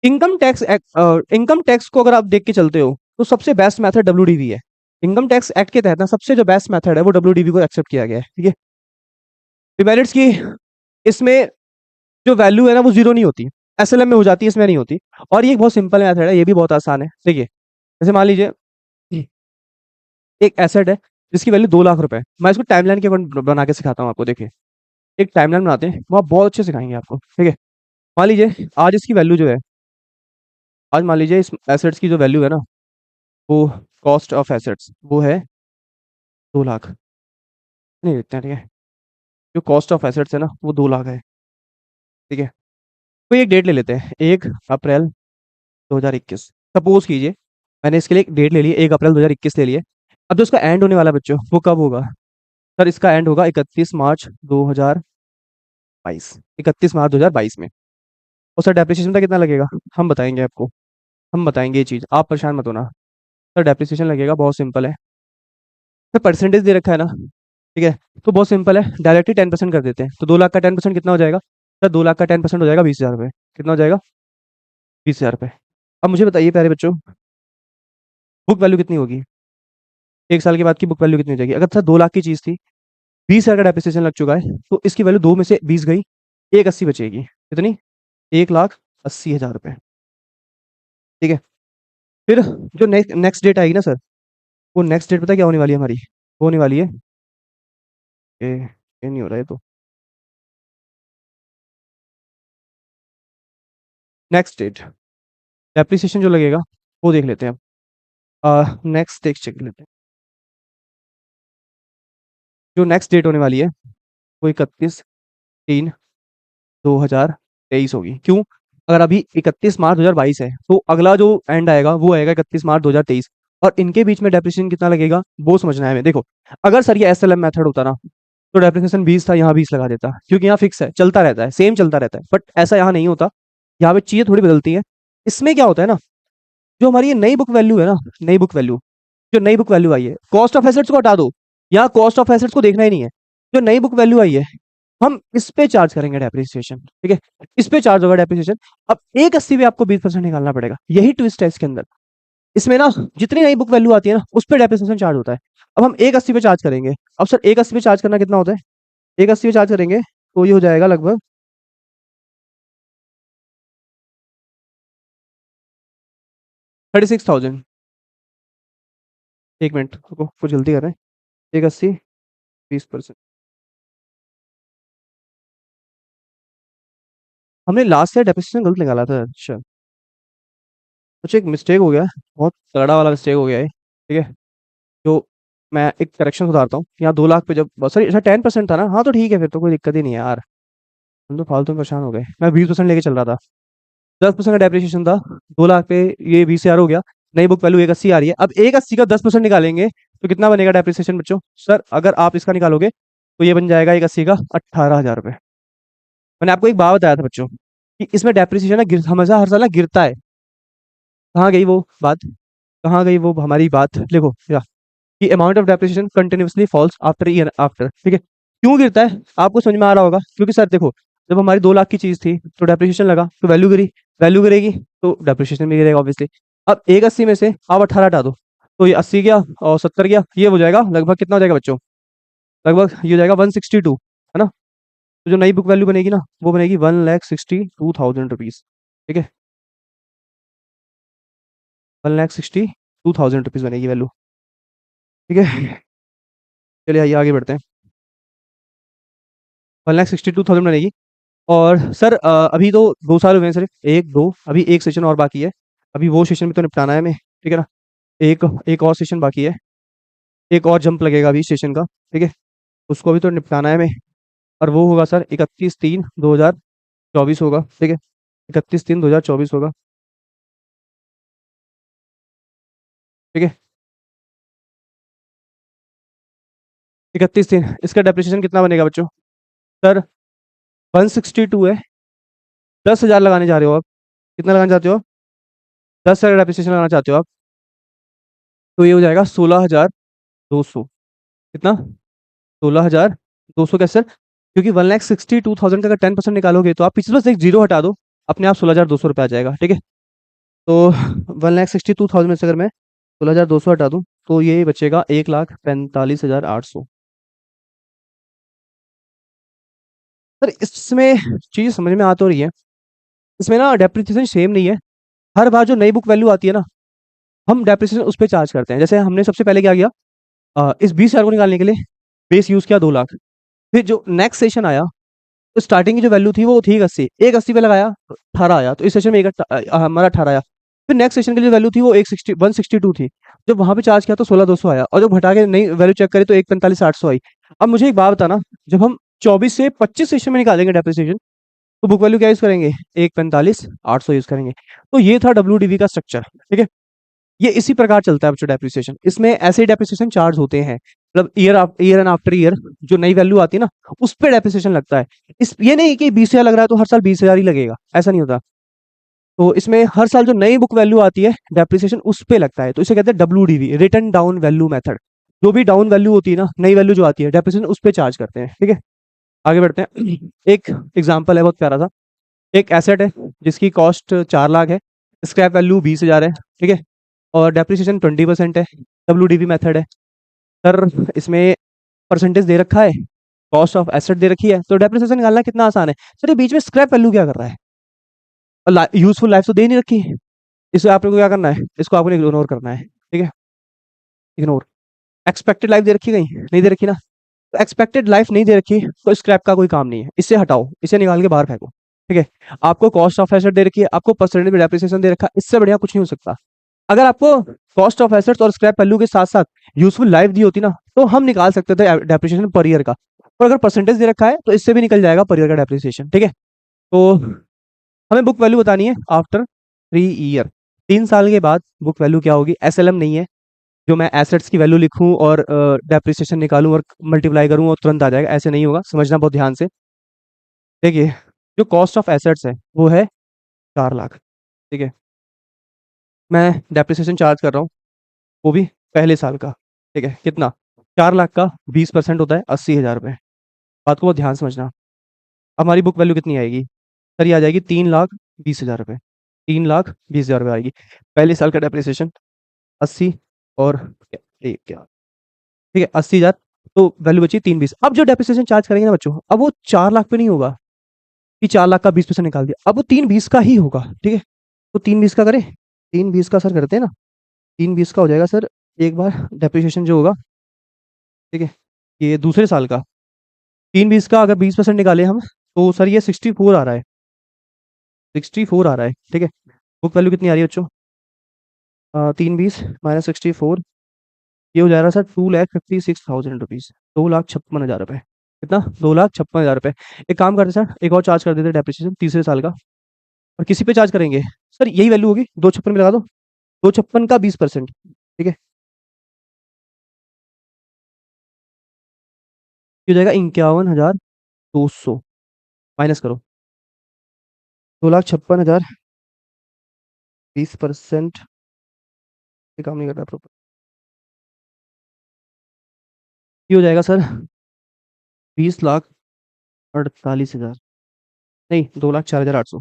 income tax act. Income tax को अगर आप देख के चलते हो तो सबसे बेस्ट मेथड WDV है। इनकम टैक्स एक्ट के तहत ना सबसे जो बेस्ट मेथड है वो WDV को एक्सेप्ट किया गया है, ठीक है। डिमेरिट्स की, इसमें जो वैल्यू है ना वो 0 नहीं होती, SLM में हो जाती है, इसमें नहीं होती। और ये एक बहुत सिंपल मेथड है, ये भी बहुत आसान है, देखिए। जैसे मान लीजिए एक एसेट है जिसकी वैल्यू 2 लाख रुपए है। मैं इसको टाइमलाइन के अकॉर्डिंग बना के सिखाता हूँ आपको, देखिए। एक टाइमलाइन बनाते हैं, वहाँ बहुत अच्छे सिखाएंगे आपको, ठीक है। मान लीजिए आज इसकी वैल्यू जो है, आज मान लीजिए इस एसेट्स की जो वैल्यू है ना, वो कॉस्ट ऑफ एसेट्स वो है 2 लाख, नहीं देखते हैं, ठीक है। जो कॉस्ट ऑफ एसेट्स है ना वो 2 लाख है, ठीक है। तो एक डेट ले लेते हैं, 1 अप्रैल 2021, सपोज कीजिए। मैंने इसके लिए एक डेट ले ली, 1 अप्रैल 2021 ले लिए। अब जो इसका एंड होने वाला है बच्चों, वो कब होगा? सर इसका एंड होगा 31 मार्च 2022, 31 मार्च 2022 में। और सर डेप्रिसिएशन का कितना लगेगा, हम बताएंगे आपको, हम बताएंगे ये चीज़, आप परेशान मत होना। सर डेप्रिसिएशन लगेगा, बहुत सिंपल है। सर परसेंटेज दे रखा है ना, ठीक है। तो बहुत सिंपल है, डायरेक्टली 10% कर देते हैं। तो 2 लाख का 10% कितना हो जाएगा? सर 2 लाख का 10% हो जाएगा 20,000 रुपये। कितना हो जाएगा? 20,000 रुपये। अब मुझे बताइए प्यारे बच्चों, बुक वैल्यू कितनी होगी? एक साल के बाद की बुक वैल्यू कितनी हो जाएगी? अगर सर 2 लाख की चीज थी, 20 हजार का डेप्रिसिएशन लग चुका है, तो इसकी वैल्यू 2 में से 20 गई, 180 बचेगी। कितनी? 1,80,000 रुपए। ठीक है। फिर जो नेक्स्ट डेट आएगी ना सर, वो नेक्स्ट डेट पता है क्या होने वाली है हमारी? वो होने वाली है, ये नहीं हो रहा है तो, नेक्स्ट डेट डेप्रिसिएशन जो लगेगा वो देख लेते हैं अब। नेक्स्ट डेट चेक लेते हैं। जो नेक्स्ट डेट होने वाली है वो 31/3/2023 होगी। क्यों? अगर अभी 31 मार्च 2022 है, तो अगला जो एंड आएगा वो आएगा 31 मार्च 2023, और इनके बीच में डेप्रिसिएशन कितना लगेगा वो समझना है हमें। देखो, अगर सर ये SLM मेथड होता ना, तो डेप्रिसिएशन 20 था, यहाँ 20 लगा देता, क्योंकि यहाँ फिक्स है, चलता रहता है, सेम चलता रहता है। बट ऐसा यहाँ नहीं होता, यहाँ पे चीजें थोड़ी बदलती है। इसमें क्या होता है ना, जो हमारी ये नई बुक वैल्यू है ना, नई बुक वैल्यू, जो नई बुक वैल्यू आई है, कॉस्ट ऑफ एसेट्स को हटा दो, यहाँ कॉस्ट ऑफ एसेट्स को देखना ही नहीं है। जो नई बुक वैल्यू आई है, हम इस पे चार्ज करेंगे डेप्रिसिएशन। ठीक है, इस पे चार्ज होगा डेप्रिसिएशन। अब 180 पे आपको 20% निकालना पड़ेगा, यही ट्विस्ट है इसके अंदर। इसमें ना जितनी नई बुक वैल्यू आती है ना, उस पर डेप्रिसिएशन चार्ज होता है। अब हम 180 पे चार्ज करेंगे। अब सर 180 पे चार्ज करना कितना होता है? 180 पे चार्ज करेंगे तो ये हो जाएगा लगभग 36,000। एक मिनट रुको, कुछ जल्दी कर रहे हैं। 180, 20%। हमने लास्ट से डेप्रिसिएशन गलत निकाला था, अच्छा। कुछ एक मिस्टेक हो गया है, बहुत तगड़ा वाला मिस्टेक हो गया है। ठीक है, जो मैं एक करेक्शन सुधारता हूँ। यहाँ 2 लाख पे जब सॉरी अच्छा 10% था ना, हाँ तो ठीक है, फिर तो कोई दिक्कत ही नहीं है यार। हम तो फालतू में परेशान हो गए, मैं 20% लेके चल रहा था। 10% का डेप्रिसिएशन था 2 लाख पे, ये 20 हजार हो गया। नई बुक वैल्यू 180 आ रही है। अब 180 का 10% निकालेंगे तो कितना बनेगा डेप्रिसिएशन बच्चों? सर अगर आप इसका निकालोगे तो ये बन जाएगा 180 का 18,000 रुपये। मैंने आपको एक बात बताया था बच्चों, कि इसमें डेप्रिसिएशन ना हमेशा हर साल ना गिरता है। कहाँ गई वो बात? कहाँ गई वो हमारी बात? देखो या, कि amount of depreciation continuously falls after year after. ठीक है, क्यों गिरता है आपको समझ में आ रहा होगा। क्योंकि सर देखो, जब हमारी 2 लाख की चीज थी तो डेप्रिसिएशन लगा तो वैल्यू गिरी, वैल्यू गिरेगी तो डेप्रिसिएशन भी गिरेगा ऑब्वियसली। अब 180 में से आप 18 हटा दो, तो ये 80 गया और 70 गया, ये हो जाएगा लगभग कितना हो जाएगा बच्चों? लगभग ये हो जाएगा 162, है ना? तो जो नई बुक वैल्यू बनेगी ना, वो बनेगी 1,62,000 रुपीज। ठीक है, 1,62,000 रुपीज बनेगी वैल्यू। ठीक है, चलिए आइए आगे बढ़ते हैं। 1,62,000 बनेगी। और सर अभी तो 2 साल हुए हैं सिर्फ, एक दो, अभी एक सेशन और बाकी है। अभी वो सेशन भी तो निपटाना है हमें, ठीक है ना? एक एक और सेशन बाकी है, एक और जंप लगेगा अभी सेशन का। ठीक है, उसको भी तो निपटाना है हमें। और वो होगा सर 31/3/2024 होगा। ठीक है, 31/3/2024 होगा। ठीक है, 31/3 इसका डेप्रिसिएशन कितना बनेगा बच्चों? सर 162 है, 10,000 लगाने जा रहे हो आप। कितना लगाना चाहते हो आप? 10,000 डेप्रिसिएशन लगाना चाहते हो आप, तो ये हो जाएगा 16,200। कितना? 16,200 कैसे सर? क्योंकि 1,62,000 का अगर 10% निकालोगे तो आप पिछले बस एक जीरो हटा दो, अपने आप 16,200 रुपये आ जाएगा। ठीक है, तो 1,62,000 में से अगर मैं 16,200 हटा दूं, तो ये बचेगा 1,45,800। सर इसमें चीज़ समझ में आ तो रही है। इसमें ना डेप्रिसिएशन सेम नहीं है। हर बार जो नई बुक वैल्यू आती है ना, हम डेप्रिसिएशन उस पर चार्ज करते हैं। जैसे हमने सबसे पहले क्या किया, इस 20 हजार को निकालने के लिए बेस यूज किया 2 लाख। फिर जो नेक्स्ट सेशन आया, तो स्टार्टिंग की जो वैल्यू थी वो थी 180, 180 पे लगाया 18 आया, तो इस सेशन में हमारा 18 आया। फिर नेक्स्ट सेशन की जो वैल्यू थी वो 162 थी। जब वहां पे चार्ज किया तो 16,200 आया, और जब हटा के नई वैल्यू चेक करी तो 1,45,800 आई। अब मुझे एक बात बताना, जब हम 24 से 25 सेशन में निकालेंगे डेप्रिसिएशन, तो बुक वैल्यू क्या यूज करेंगे? 1,45,800 यूज करेंगे। तो ये था WDV का स्ट्रक्चर। ठीक है, ये इसी प्रकार चलता है बच्चों डेप्रिसिएशन। इसमें ऐसे डेप्रिसिएशन चार्ज होते हैं, मतलब ईयर एंड आफ्टर ईयर जो नई वैल्यू आती है ना, उस पे डेप्रिसिएशन लगता है। इस ये नहीं कि 20,000 लग रहा है तो हर साल 20,000 ही लगेगा, ऐसा नहीं होता। तो इसमें हर साल जो नई बुक वैल्यू आती है डेप्रिसिएशन उस पे लगता है, तो इसे कहते हैं WDV, return down value method. जो भी डाउन वैल्यू होती है ना, नई वैल्यू जो आती है, डेप्रिसिएशन उस पे चार्ज करते हैं। ठीक है, आगे बढ़ते हैं। एक एग्जाम्पल है बहुत प्यारा सा। एक एसेट है जिसकी कॉस्ट 4 लाख है, स्क्रैप वैल्यू 20,000 है। ठीक है, और डेप्रिसिएशन 20% है, WDV मेथड है। सर इसमें परसेंटेज दे रखा है, कॉस्ट ऑफ एसेट दे रखी है, तो डेप्रिसिएशन निकालना कितना आसान है सर। ये बीच में स्क्रैप वैल्यू क्या कर रहा है, और यूजफुल लाइफ तो दे नहीं रखी। इसे आपको क्या करना है, इसको आपको इग्नोर करना है, ठीक है, इग्नोर। एक्सपेक्टेड लाइफ दे रखी, कहीं नहीं दे रखी ना, तो एक्सपेक्टेड लाइफ नहीं दे रखी तो स्क्रैप का कोई काम नहीं है, इसे हटाओ, इसे निकाल के बाहर फेंको, ठीक है। आपको कॉस्ट ऑफ एसेट दे रखी है, आपको परसेंटेज डेप्रिसिएशन दे रखा है, इससे बढ़िया कुछ नहीं हो सकता। अगर आपको कॉस्ट ऑफ एसेट्स और स्क्रैप वैल्यू के साथ साथ यूजफुल लाइफ दी होती ना, तो हम निकाल सकते थे डेप्रिसिएशन पर ईयर का। और अगर परसेंटेज दे रखा है तो इससे भी निकल जाएगा पर ईयर का डेप्रिसिएशन, ठीक है। तो हमें बुक वैल्यू बतानी है आफ्टर 3 ईयर। 3 साल के बाद बुक वैल्यू क्या होगी, एसएलएम नहीं है जो मैं एसेट्स की वैल्यू लिखूं और डेप्रिसिएशन निकालूं और मल्टीप्लाई करूं और तुरंत आ जाएगा, ऐसे नहीं होगा, समझना बहुत ध्यान से। देखिए, जो कॉस्ट ऑफ एसेट्स है वो है 4 लाख, ठीक है। मैं डेप्रिसिएशन चार्ज कर रहा हूँ, वो भी पहले साल का, ठीक है। कितना, 4 लाख का 20% होता है 80 हज़ार रुपये। बात को बहुत ध्यान समझना। अब हमारी बुक वैल्यू कितनी आएगी सर, ये आ जाएगी 3,20,000 रुपये। 3,20,000 रुपये आएगी। पहले साल का डेप्रिसिएशन 80 और क्या, ठीक है, 80,000। तो वैल्यू बची 320। अब जो डेप्रिसिएशन चार्ज करेंगे ना बच्चों, अब वो 4 लाख पे नहीं होगा कि 4 लाख का 20% निकाल दिया, अब वो 320 का ही होगा, ठीक है। तो 320 का करें, 320 का सर करते हैं ना, 320 का हो जाएगा सर एक बार डेप्रिसिएशन जो होगा, ठीक है, ये दूसरे साल का। 320 का अगर 20% निकाले हम, तो सर ये 64 आ रहा है, 64 आ रहा है, ठीक है। बुक वैल्यू कितनी आ रही है बच्चों, 320 - 64, ये हो जाएगा सर 2,56,000 रुपीज़, 2,56,000 रुपये। कितना, 2,56,000 रुपये। एक काम करते सर, एक और चार्ज कर देते डेप्रिसिएशन तीसरे साल का। और किसी पे चार्ज करेंगे सर, यही वैल्यू होगी, 256 में लगा दो, 256 का 20%, ठीक है, ये हो जाएगा 51,200। माइनस करो, 2,56,000, 20%, ये काम नहीं कर रहा प्रॉपर। ये हो जाएगा सर 20,48,000, नहीं, 2,04,800,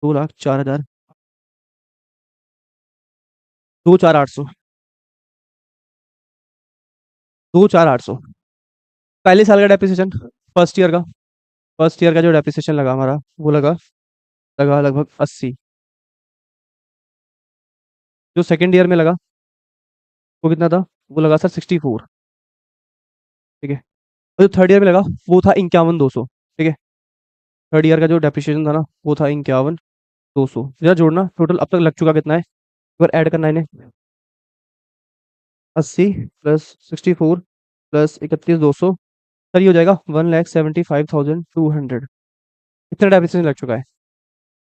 2,04,000, 2,04,800, 2,04,800। पहले साल का डेप्रिसिएशन, फर्स्ट ईयर का, फर्स्ट ईयर का जो डेप्रिसिएशन लगा हमारा, वो लगा लगा लगभग 80। जो सेकंड ईयर में लगा वो कितना था, वो लगा सर 64, ठीक है। और जो थर्ड ईयर में लगा वो था 51,200, ठीक है। थर्ड ईयर का जो डेप्रिसिएशन था ना, वो था 51,200। जरा जोड़ना, टोटल अब तक लग चुका कितना है, एक बार ऐड करना इन्हें। 80 प्लस 64 प्लस 31,200, सर ये हो जाएगा 1,75,200। इतना डेप्रिसिएशन लग चुका है।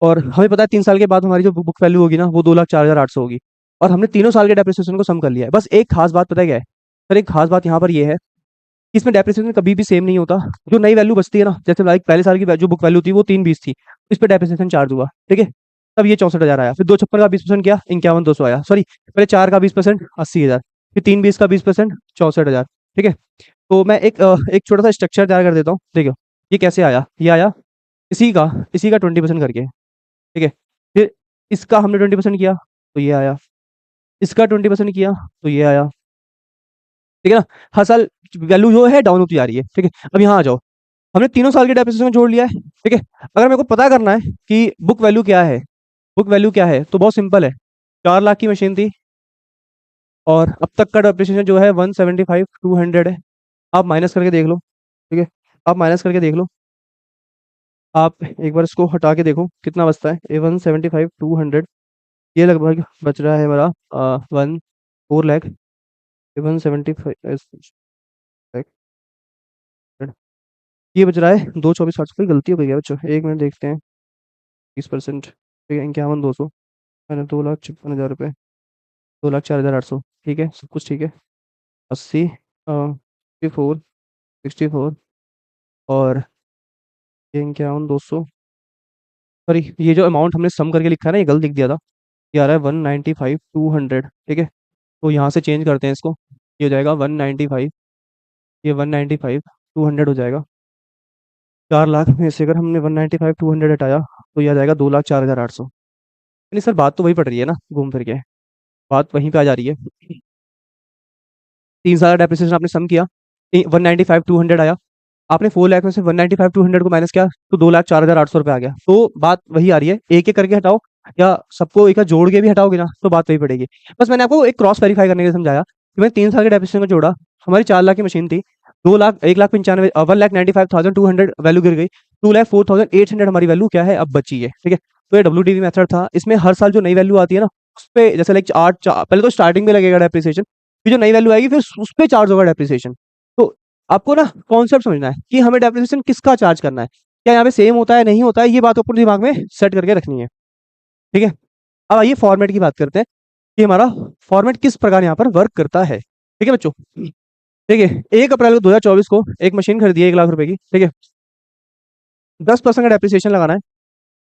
और हमें पता है 3 साल के बाद हमारी जो बुक वैल्यू होगी ना, वो 2,04,800 होगी। और हमने तीनों साल के डेप्रिसिएशन को सम कर लिया है। बस एक खास बात पता है क्या है सर, एक खास बात यहाँ पर ये है कि इसमें डेप्रिसिएशन कभी भी सेम नहीं होता। जो नई वैल्यू बचती है ना, जैसे लाइक पहले साल की जो बुक वैल्यू थी वो 320 थी, इस पर डेप्रिसिएशन चार्ज हुआ, ठीक है। तब ये 64,000 आया, फिर 256 का 20% किया, 51,200 आया, सॉरी, पहले 4 का 20% 80,000, फिर 320 का 20% 64,000, ठीक है। तो मैं एक छोटा सा स्ट्रक्चर तैयार कर देता हूँ, देखो ये कैसे आया। ये आया इसी का 20% करके, ठीक है। फिर इसका हमने 20% किया तो ये आया, इसका 20% किया तो ये आया, ठीक है ना। हर साल वैल्यू जो है डाउन होती जा रही है, ठीक है। अब यहाँ आ जाओ, हमने तीनों साल के डेप्रिसिएशन जोड़ लिया है, ठीक है। अगर मेरे को पता करना है कि बुक वैल्यू क्या है, बुक वैल्यू क्या है, तो बहुत सिंपल है। 4 लाख की मशीन थी और अब तक का डेप्रिसिएशन जो है 175,200 है। आप माइनस करके देख लो, ठीक है, आप माइनस करके देख लो। आप एक बार इसको हटा के देखो कितना बचता है, ये 175,200, ये लगभग बच रहा है हमारा 4 लाख, 175, ये बच रहा है 224,800। कोई गलती हो गई है बच्चों, एक मिनट देखते हैं। 20%, ठीक है, 51,200 मैंने 2,56,000 रुपये, 2,04,800, ठीक है, सब कुछ ठीक है। 80, 64, 64 और ये 51,200, सॉरी, ये जो अमाउंट हमने सम करके लिखा है ना, ये गलत लिख दिया था। ये आ रहा है 195,200, ठीक है। तो यहाँ से चेंज करते हैं इसको, ये हो जाएगा 195, ये 195,200 हो जाएगा। 4 लाख में से अगर हमने 195,200 हटाया तो यह आ जाएगा 2,04,800। नहीं सर, बात तो वही पड़ रही है ना, घूम फिर के बात वहीं पे आ जा रही है। 3 साल का डेप्रिसिएशन आपने सम किया, 195,200 आया। आपने 4 लाख में से 195,200 को माइनस किया तो 2,04,800 रुपये आ गया। तो बात वही आ रही है, एक एक करके हटाओ या सबको एक साथ जोड़ के भी हटाओगे ना तो बात वही पड़ेगी। बस मैंने आपको एक क्रॉस वेरीफाई करने के लिए समझाया कि मैंने 3 साल के डेप्रिसिएशन को जोड़ा, हमारी 4 लाख की मशीन थी, 2 लाख 1,95 1,95,200 वैल्यू गिर गई, 2,04,800 हमारी वैल्यू क्या है अब बची है, ठीक है। तो ये WDV मेथड था। इसमें हर साल जो नई वैल्यू आती है ना उस पे जैसे लाइक पहले तो स्टार्टिंग में लगेगा डेप्रिसिएशन, फिर जो नई वैल्यू आएगी फिर उस पे चार्ज होगा डेप्रिसिएशन। तो आपको ना कॉन्सेप्ट समझना है कि हमें डेप्रिसिएशन किसका चार्ज करना है, क्या यहाँ पे सेम होता है नहीं होता है, ये बात अपने दिमाग में सेट करके रखनी है, ठीक है। अब आइए फॉर्मेट की बात करते हैं कि हमारा फॉर्मेट किस प्रकार यहाँ पर वर्क करता है, ठीक है बच्चों। ठीक है, 1 अप्रैल को 2024 को एक मशीन खरीदी है 1 लाख रुपए की, ठीक है। 10% का डेप्रिसिएशन लगाना है,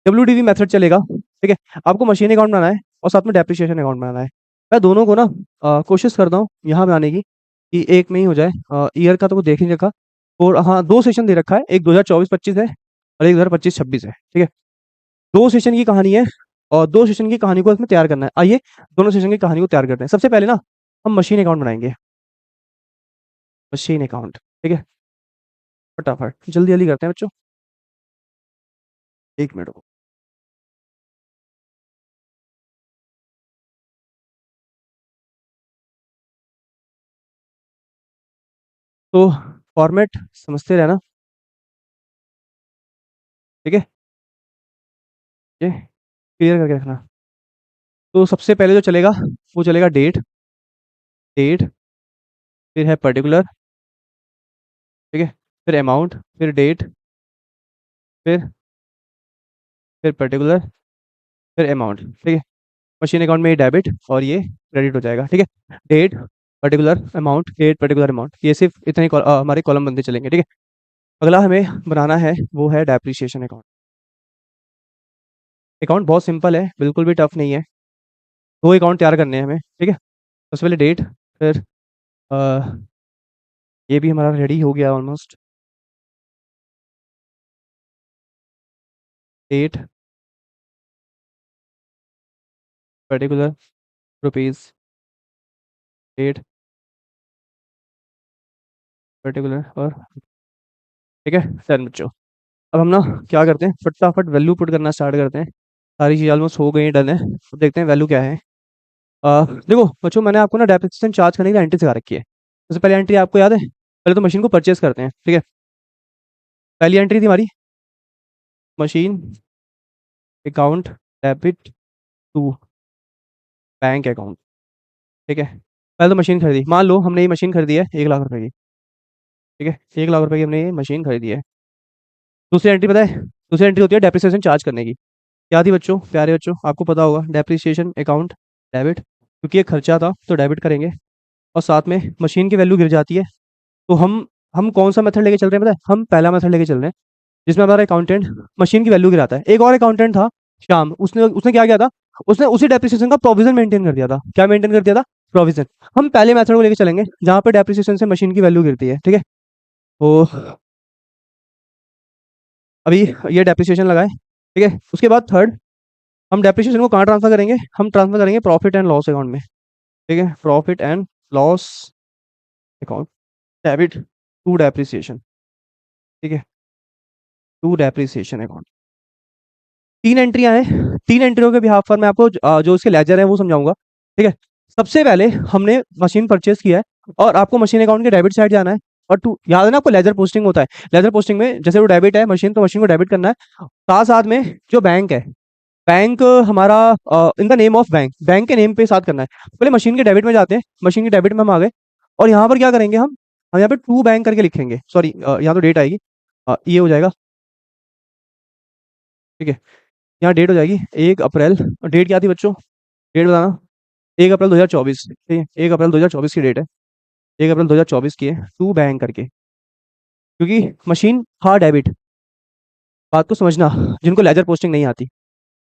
WDV मेथड चलेगा, ठीक है। आपको मशीन अकाउंट बनाना है और साथ में डेप्रिसिएशन अकाउंट बनाना है। मैं दोनों को ना कोशिश करता हूँ यहाँ बनाने की कि एक में ही हो जाए। ईयर का तो वो देख नहीं रखा, और हाँ 2 सेशन दे रखा है, एक 2024-25 है और एक 2025-26 है, ठीक है। 2 सेशन की कहानी है और 2 सेशन की कहानी को इसमें तैयार करना है। आइए दोनों सेशन की कहानी को तैयार करते हैं। सबसे पहले ना हम मशीन अकाउंट बनाएंगे, मशीन अकाउंट, ठीक है। फटाफट जल्दी जल्दी करते हैं बच्चों, 1 मिनट को। तो फॉर्मेट समझते रहना, ठीक है, ये क्लियर करके रखना। तो सबसे पहले जो चलेगा वो चलेगा डेट, डेट, फिर है पर्टिकुलर, ठीक है, फिर अमाउंट, फिर डेट, फिर पर्टिकुलर, फिर अमाउंट, ठीक है। मशीन अकाउंट में ये डेबिट और ये क्रेडिट हो जाएगा, ठीक है। Date, particular, amount, date, particular, amount, ये सिर्फ इतने हमारे कॉलम बनते चलेंगे, ठीक है। अगला हमें बनाना है वो है डेप्रिसिएशन अकाउंट। अकाउंट बहुत सिंपल है, बिल्कुल भी टफ नहीं है। 2 अकाउंट तैयार करने हैं हमें, ठीक है। सबसे पहले डेट, फिर अ, ये भी हमारा रेडी हो गया almost. Date, particular, rupees, date, particular और, ठीक है। डन बच्चों। अब हम ना क्या करते हैं, फटाफट वैल्यू पुट करना स्टार्ट करते हैं। सारी चीज़ ऑलमोस्ट हो गई, डन है। अब देखते हैं वैल्यू क्या है। देखो बच्चों, मैंने आपको ना डेप्रिसिएशन चार्ज करने की एंट्री सिखा रखी है। सबसे पहले एंट्री आपको याद है, पहले तो मशीन को परचेस करते हैं, ठीक है। पहली एंट्री थी हमारी machine account debit to bank account, ठीक है। पहले तो मशीन खरीदी, मान लो हमने ये मशीन खरीदी है 1 लाख रुपए की, ठीक है। 1 लाख रुपए की हमने ये मशीन खरीदी है। दूसरी एंट्री पता है, दूसरी एंट्री होती है डेप्रिसिएशन चार्ज करने की। क्या थी बच्चों, प्यारे बच्चों, आपको पता होगा डेप्रिसिएशन अकाउंट डेबिट, क्योंकि ये खर्चा था तो डेबिट करेंगे। और साथ में मशीन की वैल्यू गिर जाती है तो हम कौन सा मेथड लेके चल रहे हैं पता है, हम पहला मेथड लेके चल रहे हैं जिसमें हमारा अकाउंटेंट मशीन की वैल्यू गिराता है। एक और अकाउंटेंट था श्याम, उसने उसने क्या किया था, उसने उसी डेप्रिसिएशन का प्रोविजन मेंटेन कर दिया था। क्या मेंटेन कर दिया था, प्रोविजन। हम पहले मेथड को लेके चलेंगे जहां पे डेप्रिसिएशन से मशीन की वैल्यू गिरती है, ठीक है। तो अभी ये डेप्रिसिएशन लगाए, ठीक है। उसके बाद थर्ड, हम डेप्रिसिएशन को कहाँ ट्रांसफर करेंगे, हम ट्रांसफर करेंगे प्रॉफिट एंड लॉस अकाउंट में, ठीक है। Profit and loss account, debit to depreciation, ठीक है, टू डेप्रिसिएशन अकाउंट। 3 एंट्रियां हैं, 3 एंट्रियों के बिहाफ पर मैं आपको जो इसके लेजर है वो समझाऊंगा, ठीक है। सबसे पहले हमने मशीन परचेस किया है और आपको मशीन अकाउंट के डेबिट साइड जाना है। और टू याद है ना आपको, लेजर पोस्टिंग होता है। लेजर पोस्टिंग में जैसे वो डेबिट है मशीन, तो मशीन को डेबिट करना है। साथ साथ में जो बैंक है, बैंक हमारा in the name of bank, bank के नेम पे साथ करना है। पहले मशीन के डेबिट में जाते हैं, मशीन के डेबिट में हम आ गए और यहाँ पर क्या करेंगे, हम यहाँ पे टू बैंक करके लिखेंगे, सॉरी यहाँ तो डेट आएगी, ये हो जाएगा, ठीक है। यहाँ डेट हो जाएगी 1 अप्रैल, डेट क्या थी बच्चों, डेट बताना, 1 अप्रैल 2024, ठीक है। 1 अप्रैल 2024 की डेट है, 1 अप्रैल 2024 की है, टू बैंक करके, क्योंकि मशीन था डेबिट। बात को समझना, जिनको लेजर पोस्टिंग नहीं आती,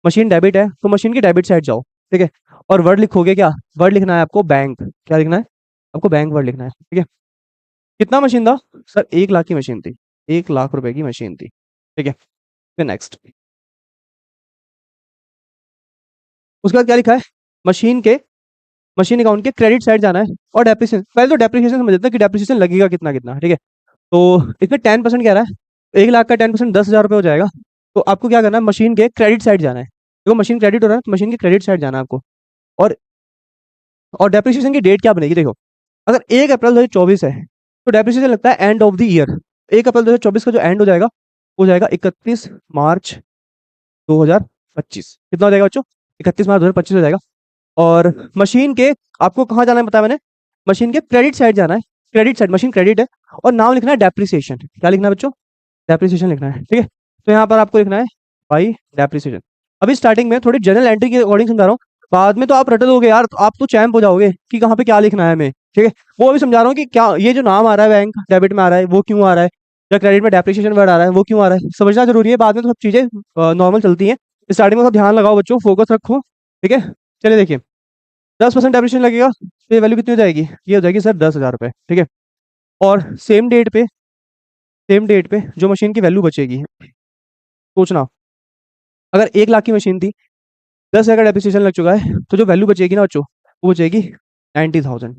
मशीन डेबिट है तो मशीन की डेबिट साइड जाओ, ठीक है। और वर्ड लिखोगे क्या, वर्ड लिखना है आपको बैंक, क्या लिखना है आपको, बैंक वर्ड लिखना है, ठीक है। कितना मशीन था सर, 1 लाख की मशीन थी, 1 लाख रुपए की मशीन थी, ठीक है। फिर नेक्स्ट, उसके बाद क्या लिखा है, मशीन के मशीन अकाउंट के क्रेडिट साइड जाना है और डेप्रिसिएशन, पहले तो डेप्रिसिएशन समझ लेते हैं कि डेप्रिसिएशन लगेगा कितना कितना, ठीक है। तो इसमें 10% कह रहा है, 1 लाख का 10% 10,000 रुपये हो जाएगा। तो आपको क्या करना है, मशीन के क्रेडिट साइड जाना है, देखो मशीन क्रेडिट हो रहा है तो मशीन के क्रेडिट साइड जाना है आपको। और डेप्रिसिएशन की डेट क्या बनेगी, देखो अगर 1 अप्रैल 2024 है तो डेप्रिसिएशन लगता है एंड ऑफ द ईयर। 1 अप्रैल 2024 का जो एंड हो जाएगा वो जाएगा 31 मार्च 2025। कितना हो जाएगा बच्चों, 31 मार्च 2025 हो जाएगा। और मशीन के, आपको कहाँ जाना है बताया मैंने, मशीन के क्रेडिट साइड जाना है, क्रेडिट साइड मशीन क्रेडिट है, और नाम लिखना है डेप्रिसिएशन। क्या लिखना है बच्चों, डेप्रिसिएशन लिखना है, ठीक है। तो यहाँ पर आपको लिखना है बाई डेप्रिसिएशन। अभी स्टार्टिंग में थोड़ी जनरल एंट्री के अकॉर्डिंग समझा रहा हूँ, बाद में तो आप रटल दोगे यार, तो आप तो चैंप हो जाओगे कि कहाँ पे क्या लिखना है हमें, ठीक है। वो अभी समझा रहा हूँ कि क्या ये जो नाम आ रहा है बैंक डेबिट में आ रहा है वो क्यों आ रहा है, या क्रेडिट में डेप्रिसिएशन वर्ड आ रहा है वो क्यों आ रहा है, समझना जरूरी है, बाद में तो सब चीजें नॉर्मल चलती हैं। स्टार्टिंग में तो ध्यान लगाओ बच्चों, फोकस रखो, ठीक है। चलिए देखिए, 10% डेप्रिसिएशन लगेगा तो ये वैल्यू कितनी हो जाएगी, ये हो जाएगी सर 10,000 रुपये, ठीक है। और सेम डेट पे जो मशीन की वैल्यू बचेगी, सोचना अगर 1 लाख की मशीन थी, 10,000 का डेप्रिसिएशन लग चुका है, तो जो वैल्यू बचेगी ना बच्चों, वो बचेगी 90,000।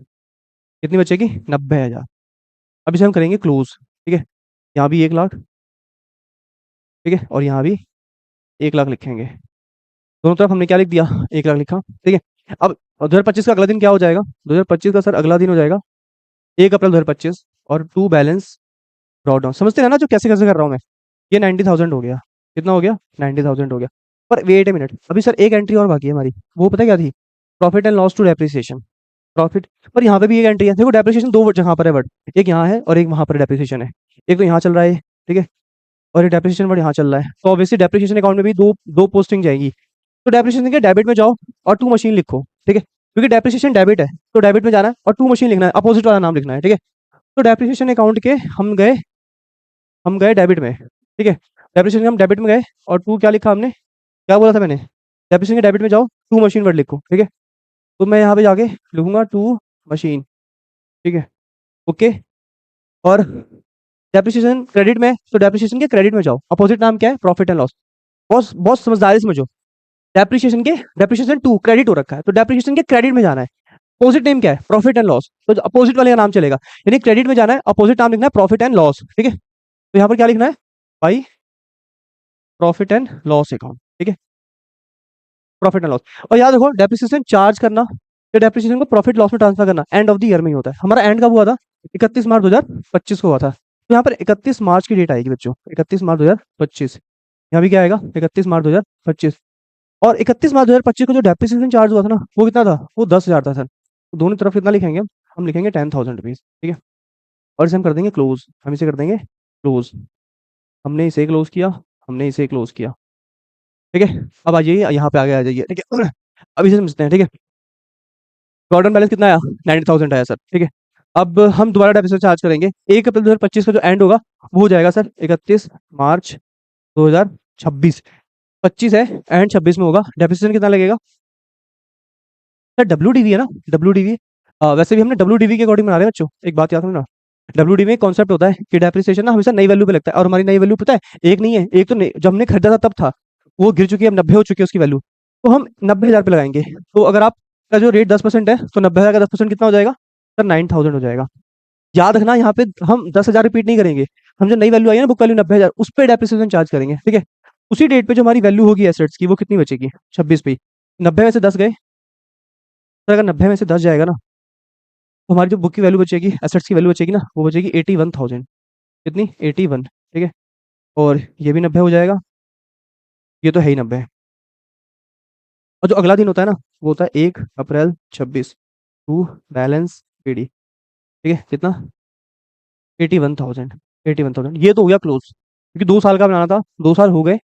कितनी बचेगी, 90,000। अब इसे हम करेंगे क्लोज, ठीक है। यहाँ भी 1 लाख, ठीक है, और यहाँ भी 1 लाख लिखेंगे। दोनों तरफ हमने क्या लिख दिया, 1 लाख लिखा, ठीक है। अब 2025 का अगला दिन क्या हो जाएगा, 2025 का सर अगला दिन हो जाएगा 1 अप्रैल 2025, और टू बैलेंस ड्रॉ डाउन। समझते हैं ना जो कैसे कैसे कर रहा हूँ मैं। ये 90,000 हो गया, कितना हो गया, 90,000 हो गया। पर वेट ए मिनट, अभी सर एक एंट्री और बाकी है हमारी, वो पता है क्या थी, profit and loss to depreciation. Profit, पर यहाँ पे भी एक एंट्री है, देखो डेप्रिसिएशन दो जगह पर है वर्ड, एक यहाँ है और एक वहां पर डेप्रिसिएशन है। एक तो यहाँ चल रहा है, ठीक है, और ये डेप्रिसिएशन वर्ड यहाँ चल रहा है, तो ऑब्वियसली डेप्रिसिएशन अकाउंट में भी दो दो पोस्टिंग जाएगी। तो डेप्रिसिएशन के डेबिट में जाओ और टू मशीन लिखो, ठीक है, क्योंकि डेप्रिसिएशन डेबिट है तो डेबिट में जाना है और टू मशीन लिखना है, अपोजिट वाला नाम लिखना है, ठीक है। तो डेप्रिसिएशन अकाउंट के हम गए डेबिट में, ठीक है। डेप्रिसिएशन हम डेबिट में गए, और टू क्या लिखा हमने, क्या बोला था मैंने, डेप्रिसिएशन के डेबिट में जाओ टू मशीन वर्ड लिखो, ठीक है। तो मैं यहाँ पे जाके लिखूंगा टू मशीन, ठीक है, ओके। और डेप्रिसिएशन क्रेडिट में, तो डेप्रिसिएशन के क्रेडिट में जाओ, अपोजिट नाम क्या है, प्रॉफिट एंड लॉस। बहुत बहुत समझदारी समझो, डेप्रिसिएशन टू क्रेडिट हो रखा है तो डेप्रिसिएशन के क्रेडिट में जाना है। अपोजिट नेम क्या है, प्रॉफिट एंड लॉस, तो अपोजिट वाले का नाम चलेगा, यानी क्रेडिट में जाना है, अपोजिट नाम लिखना है प्रॉफिट एंड लॉस, ठीक है। तो यहाँ पर क्या लिखना है, भाई प्रॉफिट एंड लॉस अकाउंट, ठीक है, प्रॉफिट एंड लॉस। और याद रखो डेप्रिसिएशन चार्ज करना या डेप्रिसिएशन को प्रॉफिट लॉस में ट्रांसफर करना एंड ऑफ द ईयर में ही होता है। हमारा एंड कब हुआ था, 31 मार्च 2025 को हुआ था, तो यहाँ पर 31 मार्च की डेट आएगी बच्चों, 31 मार्च 2025। यहाँ भी क्या आएगा, 31 मार्च 2025। और 31 मार्च 2025 को जो डेप्रिसिएशन चार्ज हुआ था ना, वो कितना था, वो 10,000 था सर। तो दोनों तरफ कितना लिखेंगे, हम लिखेंगे 10,000 रुपीज, ठीक है। और इसे हम कर देंगे क्लोज, हम इसे कर देंगे क्लोज। हमने इसे क्लोज किया, हमने इसे क्लोज किया, ठीक है। अब आ जाइए यहाँ पे आगे आ जाइए, ठीक है। अब इसे समझते हैं, ठीक है। गॉर्डन बैलेंस कितना आया, 90,000 आया सर, ठीक है। अब हम दोबारा डेप्रिसिएशन चार्ज करेंगे, 1 अप्रैल 2025 का जो एंड होगा वो हो जाएगा सर 31 मार्च 2026। 25 है एंड 26 में होगा, डेप्रिसिएशन कितना लगेगा सर, डब्ल्यू है ना, डब्ल्यू। वैसे भी हमने डब्ल्यू के अकॉर्डिंग बना रहे हैं बच्चों, एक बात याद रखना। डब्ल्यू कॉन्सेप्ट होता है कि डेप्रिसिएशन ना हमेशा नई वैल्यू पे लगता है, और हमारी नई वैल्यू पता है एक नहीं है, एक तो जब हमने खरीदा था तब था, वो गिर चुकी है, अब 90 हो चुकी है उसकी वैल्यू, तो हम 90,000 पे लगाएंगे। तो अगर आपका जो रेट 10% है तो 90,000 का 10% कितना हो जाएगा सर, 9,000 हो जाएगा। याद रखना यहाँ पे हम 10,000 रिपीट नहीं करेंगे, हम जो नई वैल्यू आई है ना, बुक वैल्यू 90,000, उस पर डेप्रिसिएशन चार्ज करेंगे, ठीक है। उसी डेट पे जो हमारी वैल्यू होगी एसेट्स की वो कितनी बचेगी, 26 पे। 90 में से 10 गए, तो अगर 90 में से 10 जाएगा ना, तो हमारी जो बुक की वैल्यू बचेगी, एसेट्स की वैल्यू बचेगी ना, वो बचेगी 81,000। कितनी, 81, ठीक है। और ये भी 90 हो जाएगा, ये तो है ही 90। और जो अगला दिन होता है ना, वो होता है 1 अप्रैल 2026, टू बैलेंस पीडी, ठीक है, कितना, 81,000। 81,000 ये तो हो गया क्लोज, क्योंकि 2 साल का बनाना था, 2 साल हो गए।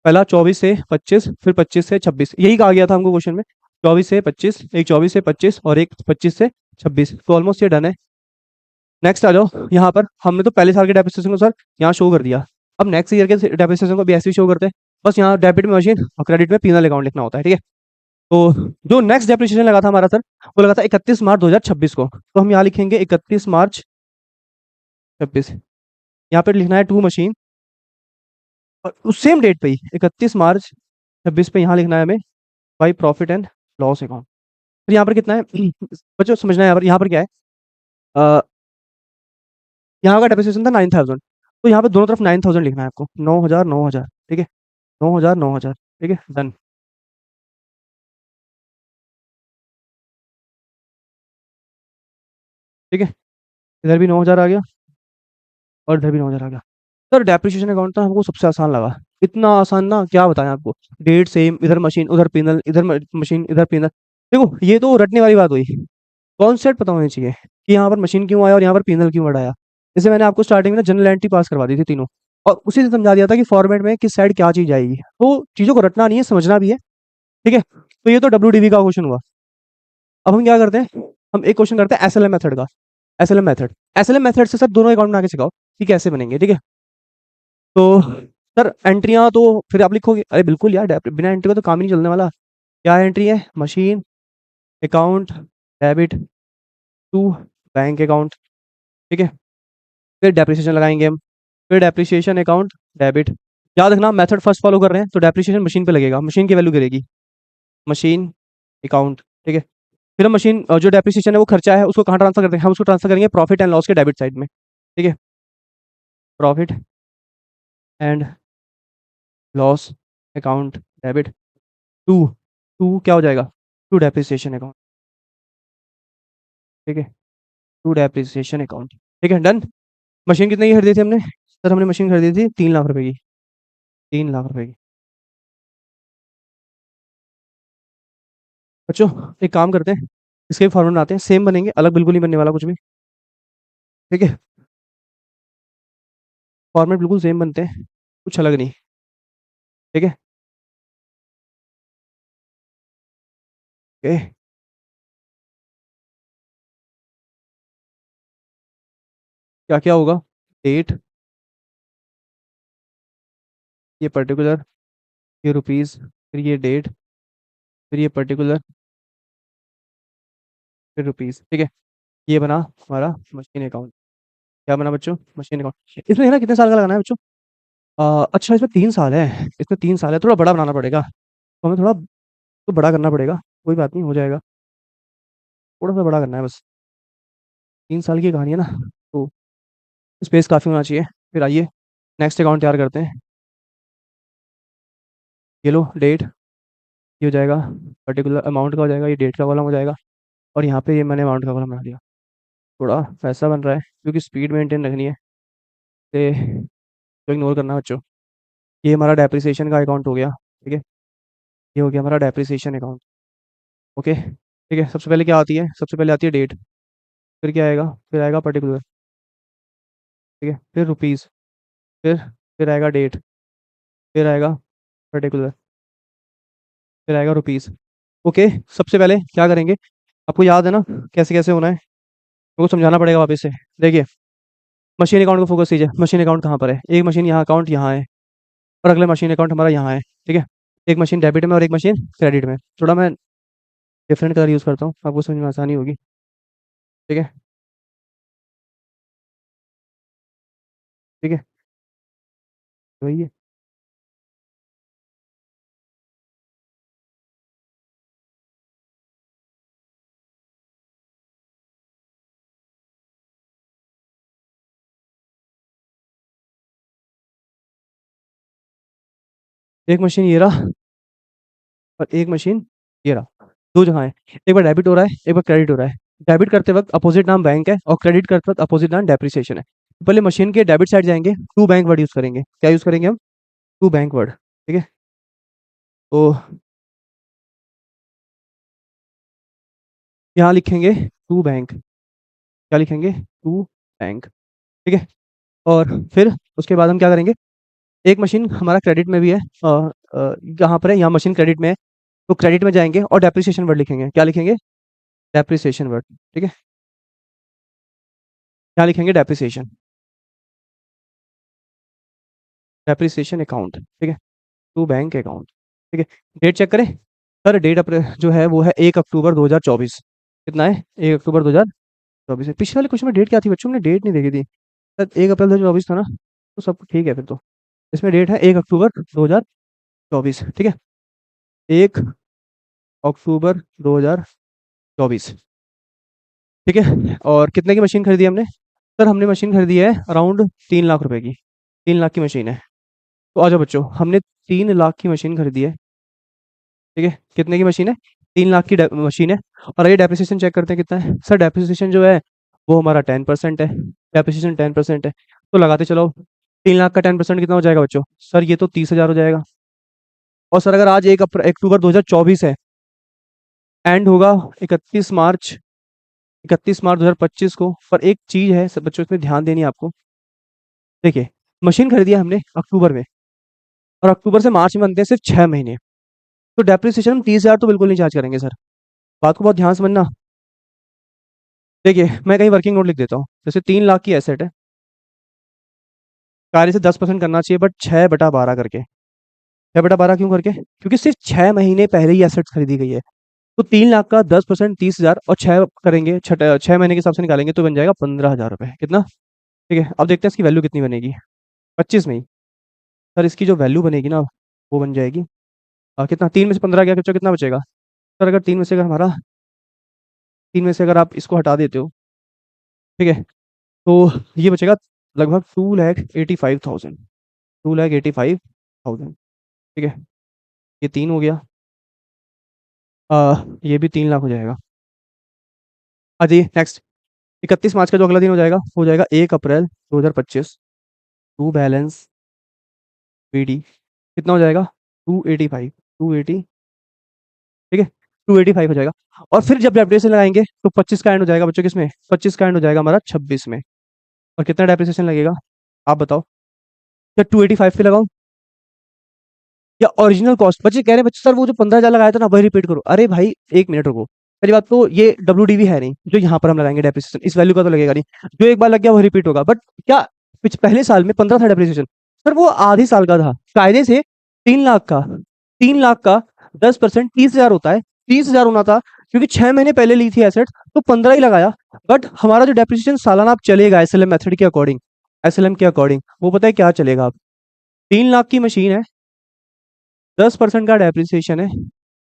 पहला 24 से 25, फिर 25 से 26, यही कहा गया था हमको क्वेश्चन में, 24 से 25, एक 24 से 25 और एक 25 से 26, तो ऑलमोस्ट ये डन है। नेक्स्ट आ जाओ, यहाँ पर हमने तो पहले साल के डेप्रिसिएशन को सर यहाँ शो कर दिया, अब नेक्स्ट ईयर के डेप्रिसिएशन को भी ऐसे ही शो करते हैं, बस यहाँ डेबिट में मशीन और क्रेडिट में पीनल अकाउंट लिखना होता है, ठीक है। तो जो नेक्स्ट डेप्रिसिएशन लगा था हमारा सर, वो लगा था 31 मार्च 2026 को, तो हम यहाँ लिखेंगे 31 मार्च 2026। यहाँ पे लिखना है टू मशीन, और उस सेम डेट पे ही 31 मार्च 2026 पे यहाँ लिखना है हमें by profit and loss account. फिर यहाँ पर कितना है बच्चों समझना है, यहाँ पर क्या है। अ, यहाँ का डेप्रिसिएशन था 9,000, तो यहाँ पे दोनों तरफ 9,000 लिखना है आपको, 9,000 9,000, ठीक है, 9,000 9,000, ठीक है, डन। ठीक है, इधर भी 9,000 आ गया और इधर भी 9,000 आ गया। सर डेप्रिसिएशन अकाउंट था हमको सबसे आसान लगा, इतना आसान ना क्या बताएं आपको। डेट सेम, इधर मशीन उधर पिनल, इधर मशीन इधर पिनल। देखो ये तो रटने वाली बात हुई, कॉन्सेप्ट पता होनी चाहिए कि यहाँ पर मशीन क्यों आया और यहाँ पर पिनल क्यों बढ़ाया। जैसे मैंने आपको स्टार्टिंग में ना जनरल एंट्री पास करवा दी थी तीनों, और उसी से समझा दिया था कि फॉर्मेट में किस साइड क्या चीज आएगी, तो चीजों को रटना नहीं है, समझना भी है। ठीक है, तो ये तो WDV का क्वेश्चन हुआ। अब हम क्या करते हैं, हम एक क्वेश्चन करते हैं SLM मेथड का। एसएलएम मेथड से सर दोनों अकाउंट बना के सिखाओ कि कैसे बनेंगे, ठीक है। तो सर एंट्रियां तो फिर आप लिखोगे, अरे बिल्कुल यार, बिना एंट्री का तो काम ही नहीं चलने वाला। क्या एंट्री है, machine account debit to bank account, ठीक है। फिर डेप्रिसिएशन लगाएंगे हम, फिर डेप्रिसिएशन अकाउंट डेबिट। याद रखना मेथड फर्स्ट फॉलो कर रहे हैं तो डेप्रिसिएशन मशीन पे लगेगा, मशीन की वैल्यू गिरेगी, मशीन अकाउंट, ठीक है। फिर हम मशीन जो डेप्रिसिएशन है वो खर्चा है उसको कहाँ ट्रांसफर करते हैं, हम उसको ट्रांसफर करेंगे प्रॉफिट एंड लॉस के डेबिट साइड में, ठीक है। Profit and loss account debit to, to क्या हो जाएगा, टू डेप्रिसिएशन अकाउंट, ठीक है, टू डेप्रिसिएशन अकाउंट, ठीक है, डन। मशीन कितने की खरीदी थी हमने, सर हमने मशीन खरीदी थी 3 लाख रुपए की, 3 लाख रुपए की। बच्चों एक काम करते हैं, इसके फॉर्मूला बनाते हैं, सेम बनेंगे, अलग बिल्कुल नहीं बनने वाला कुछ भी, ठीक है। फॉर्मेट बिल्कुल सेम बनते हैं, कुछ अलग नहीं, ठीक है। ओके, क्या क्या होगा, डेट, ये पर्टिकुलर, ये रुपीस, फिर ये डेट, फिर ये पर्टिकुलर, फिर रुपीस, ठीक है। ये बना हमारा मशीन अकाउंट। क्या बना बच्चों, मशीन अकाउंट। इसमें है ना कितने साल का लगाना है बच्चों, अच्छा इसमें 3 साल है, इसमें 3 साल है, थोड़ा बड़ा बनाना पड़ेगा, तो हमें थोड़ा तो बड़ा करना पड़ेगा, कोई बात नहीं हो जाएगा, थोड़ा सा बड़ा करना है बस। 3 साल की कहानी है ना, तो स्पेस काफ़ी होना चाहिए। फिर आइए नेक्स्ट अकाउंट तैयार करते हैं। ये लो डेट, ये हो जाएगा पर्टिकुलर अमाउंट का, हो जाएगा ये डेट का कॉलम हो जाएगा, और यहाँ पे ये मैंने अमाउंट का कॉलम बना दिया। थोड़ा पैसा बन रहा है क्योंकि स्पीड मेंटेन रखनी है, तो इग्नोर करना बच्चों। ये हमारा डेप्रिसिएशन का अकाउंट हो गया, ठीक है, ये हो गया हमारा डेप्रिसिएशन अकाउंट। ओके, ठीक है। सबसे पहले क्या आती है, सबसे पहले आती है डेट, फिर क्या आएगा, फिर आएगा पर्टिकुलर, ठीक है, फिर रुपीज़, फिर फिर आएगा डेट, फिर आएगा पर्टिकुलर, फिर आएगा रुपीज़। ओके, सबसे पहले क्या करेंगे, आपको याद है ना कैसे कैसे होना है, मेरे को समझाना पड़ेगा वापस से। देखिए मशीन अकाउंट को फोकस कीजिए, मशीन अकाउंट कहाँ पर है, एक मशीन यहाँ अकाउंट यहाँ है, और अगले मशीन अकाउंट हमारा यहाँ है, ठीक है। एक मशीन डेबिट में और एक मशीन क्रेडिट में, थोड़ा मैं डिफरेंट कलर यूज़ करता हूँ, आपको समझ में आसानी होगी, ठीक है, ठीक है, वही है। एक मशीन ये रहा और एक मशीन ये रहा, दो जगह है, एक बार डेबिट हो रहा है एक बार क्रेडिट हो रहा है। डेबिट करते वक्त अपोजिट नाम बैंक है और क्रेडिट करते वक्त अपोजिट नाम डेप्रिसिएशन है। पहले मशीन के डेबिट साइड जाएंगे, टू बैंक वर्ड यूज़ करेंगे, क्या यूज़ करेंगे हम, टू बैंक वर्ड, ठीक है। तो यहाँ लिखेंगे टू बैंक, क्या लिखेंगे, टू बैंक, ठीक है। और फिर उसके बाद हम क्या करेंगे, एक मशीन हमारा क्रेडिट में भी है, यहाँ पर है, यहाँ मशीन क्रेडिट में है, तो क्रेडिट में जाएंगे और डेप्रिसिएशन वर्ड लिखेंगे, क्या लिखेंगे, डेप्रिसिएशन वर्ड, ठीक है। क्या लिखेंगे, डेप्रिसिएशन, डेप्रिसिएशन अकाउंट, ठीक है, टू बैंक अकाउंट, ठीक है। डेट चेक करें, सर डेट जो है वो है 1 अक्टूबर 2024, कितना है, 1 अक्टूबर 2024 है। पिछले वाले क्वेश्चन में डेट क्या थी बच्चों, हमने डेट नहीं देखी थी, सर 1 अप्रैल 2024 था ना, तो सब ठीक है फिर तो। इसमें डेट है 1 अक्टूबर 2024, ठीक है, 1 अक्टूबर 2024, 24। ठीक है, और कितने की मशीन खरीदी हमने? सर हमने मशीन खरीदी है अराउंड 3 लाख रुपए की। 3 लाख की मशीन है। तो आ जाओ बच्चों, हमने 3 लाख की मशीन खरीदी है। ठीक है, कितने की मशीन है? 3 लाख की मशीन है। और ये डेप्रिसिएशन चेक करते हैं कितना है। सर डेप्रिसिएशन जो है वो हमारा 10% है। डेप्रिसिएशन 10% है, तो लगाते चलो। 3 लाख का 10% कितना हो जाएगा बच्चों? सर ये तो 30 हजार हो जाएगा। और सर अगर आज 1 अक्टूबर 2024 है, एंड होगा 31 मार्च, 31 मार्च 2025 को। पर एक चीज है सब बच्चों, इसमें ध्यान देनी है आपको। देखिए, मशीन खरीदी है हमने अक्टूबर में, और अक्टूबर से मार्च में बनते हैं सिर्फ 6 महीने। तो डेप्रिसिएशन हम 30 हजार तो बिल्कुल नहीं चार्ज करेंगे सर। बात को बहुत ध्यान से समझना। देखिए, मैं कहीं वर्किंग नोट लिख देता हूँ। जैसे 3 लाख की एसेट है, कार्य से 10% करना चाहिए, बट 6/12 करके। 6/12 क्यों करके? क्योंकि सिर्फ 6 महीने पहले ही एसेट खरीदी गई है। तो 3 लाख का 10% 30 हजार, और 6 करेंगे, 6 महीने के हिसाब से निकालेंगे तो बन जाएगा 15 हजार रुपये। कितना? ठीक है, अब देखते हैं इसकी वैल्यू कितनी बनेगी 25 में ही। सर इसकी जो वैल्यू बनेगी ना, वो बन जाएगी कितना? 3 में से 15 गया, बच्चों कितना बचेगा? सर अगर 3 में से अगर आप इसको हटा देते हो, ठीक है, तो ये बचेगा लगभग 2,85,000। 2,85,000। ठीक है, ये 3 हो गया। ये भी 3 लाख हो जाएगा। अजी नेक्स्ट, 31 मार्च का जो अगला दिन हो जाएगा 1 अप्रैल 2025। टू बैलेंस बीडी कितना हो जाएगा? 285। 280। ठीक है, 285 हो जाएगा। और फिर जब डेप्रिसिएशन लगाएंगे तो 25 का एंड हो जाएगा बच्चों, किसमें? 25 का एंड हो जाएगा हमारा 26 में। और कितना डेप्रिसिएशन लगेगा आप बताओ? क्या 285 पे लगाऊं, या ओरिजिनल कॉस्ट? बच्चे कह रहे हैं बच्चे सर वो जो 15 हजार लगाया था ना वही रिपीट करो। अरे भाई 1 मिनट रुको। पहली बात तो ये डब्ल्यू है नहीं जो यहाँ पर हम लगाएंगे डेप्रिसिएशन, इस वैल्यू का तो लगेगा नहीं। जो एक बार लग गया वो रिपीट होगा। बट क्या पहले साल में 15 था डेप्रिसिएशन? सर वो आधे साल का था कायदे से। 3 लाख का, 3 लाख का 10% 30 हजार होता है। 30 हजार होना था, क्योंकि 6 महीने पहले ली थी एसेट, तो 15 ही लगाया। बट हमारा जो डेप्रिसिएशन सालाना आप चलेगा एसएलएम मेथड के अकॉर्डिंग, एसएलएम के अकॉर्डिंग वो पता है क्या चलेगा आप? 3 लाख की मशीन है, 10% का डेप्रिसिएशन है,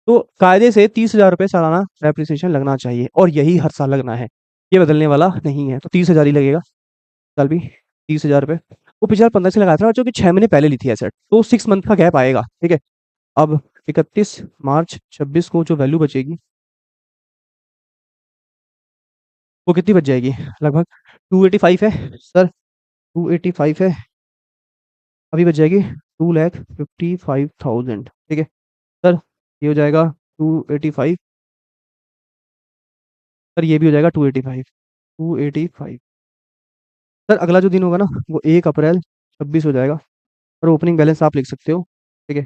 तो कायदे से 30 हजार रुपये सालाना डेप्रिसिएशन लगना चाहिए, और यही हर साल लगना है। ये बदलने वाला नहीं है, तो 30 हजार ही लगेगा। साल भी 30 हजार रुपये। वो पिछले 15 से लगाया था जो कि 6 महीने पहले ली थी एसेट, तो 6 मंथ का गैप आएगा। ठीक है, अब 31 मार्च 26 को जो वैल्यू बचेगी वो कितनी बच जाएगी? लगभग 285 है सर। 285 है, अभी बच जाएगी 2,55,000। ठीक है सर, ये हो जाएगा 285। सर ये भी हो जाएगा 285। 285। सर अगला जो दिन होगा ना वो 1 अप्रैल 2026 हो जाएगा। और ओपनिंग बैलेंस आप लिख सकते हो। ठीक है,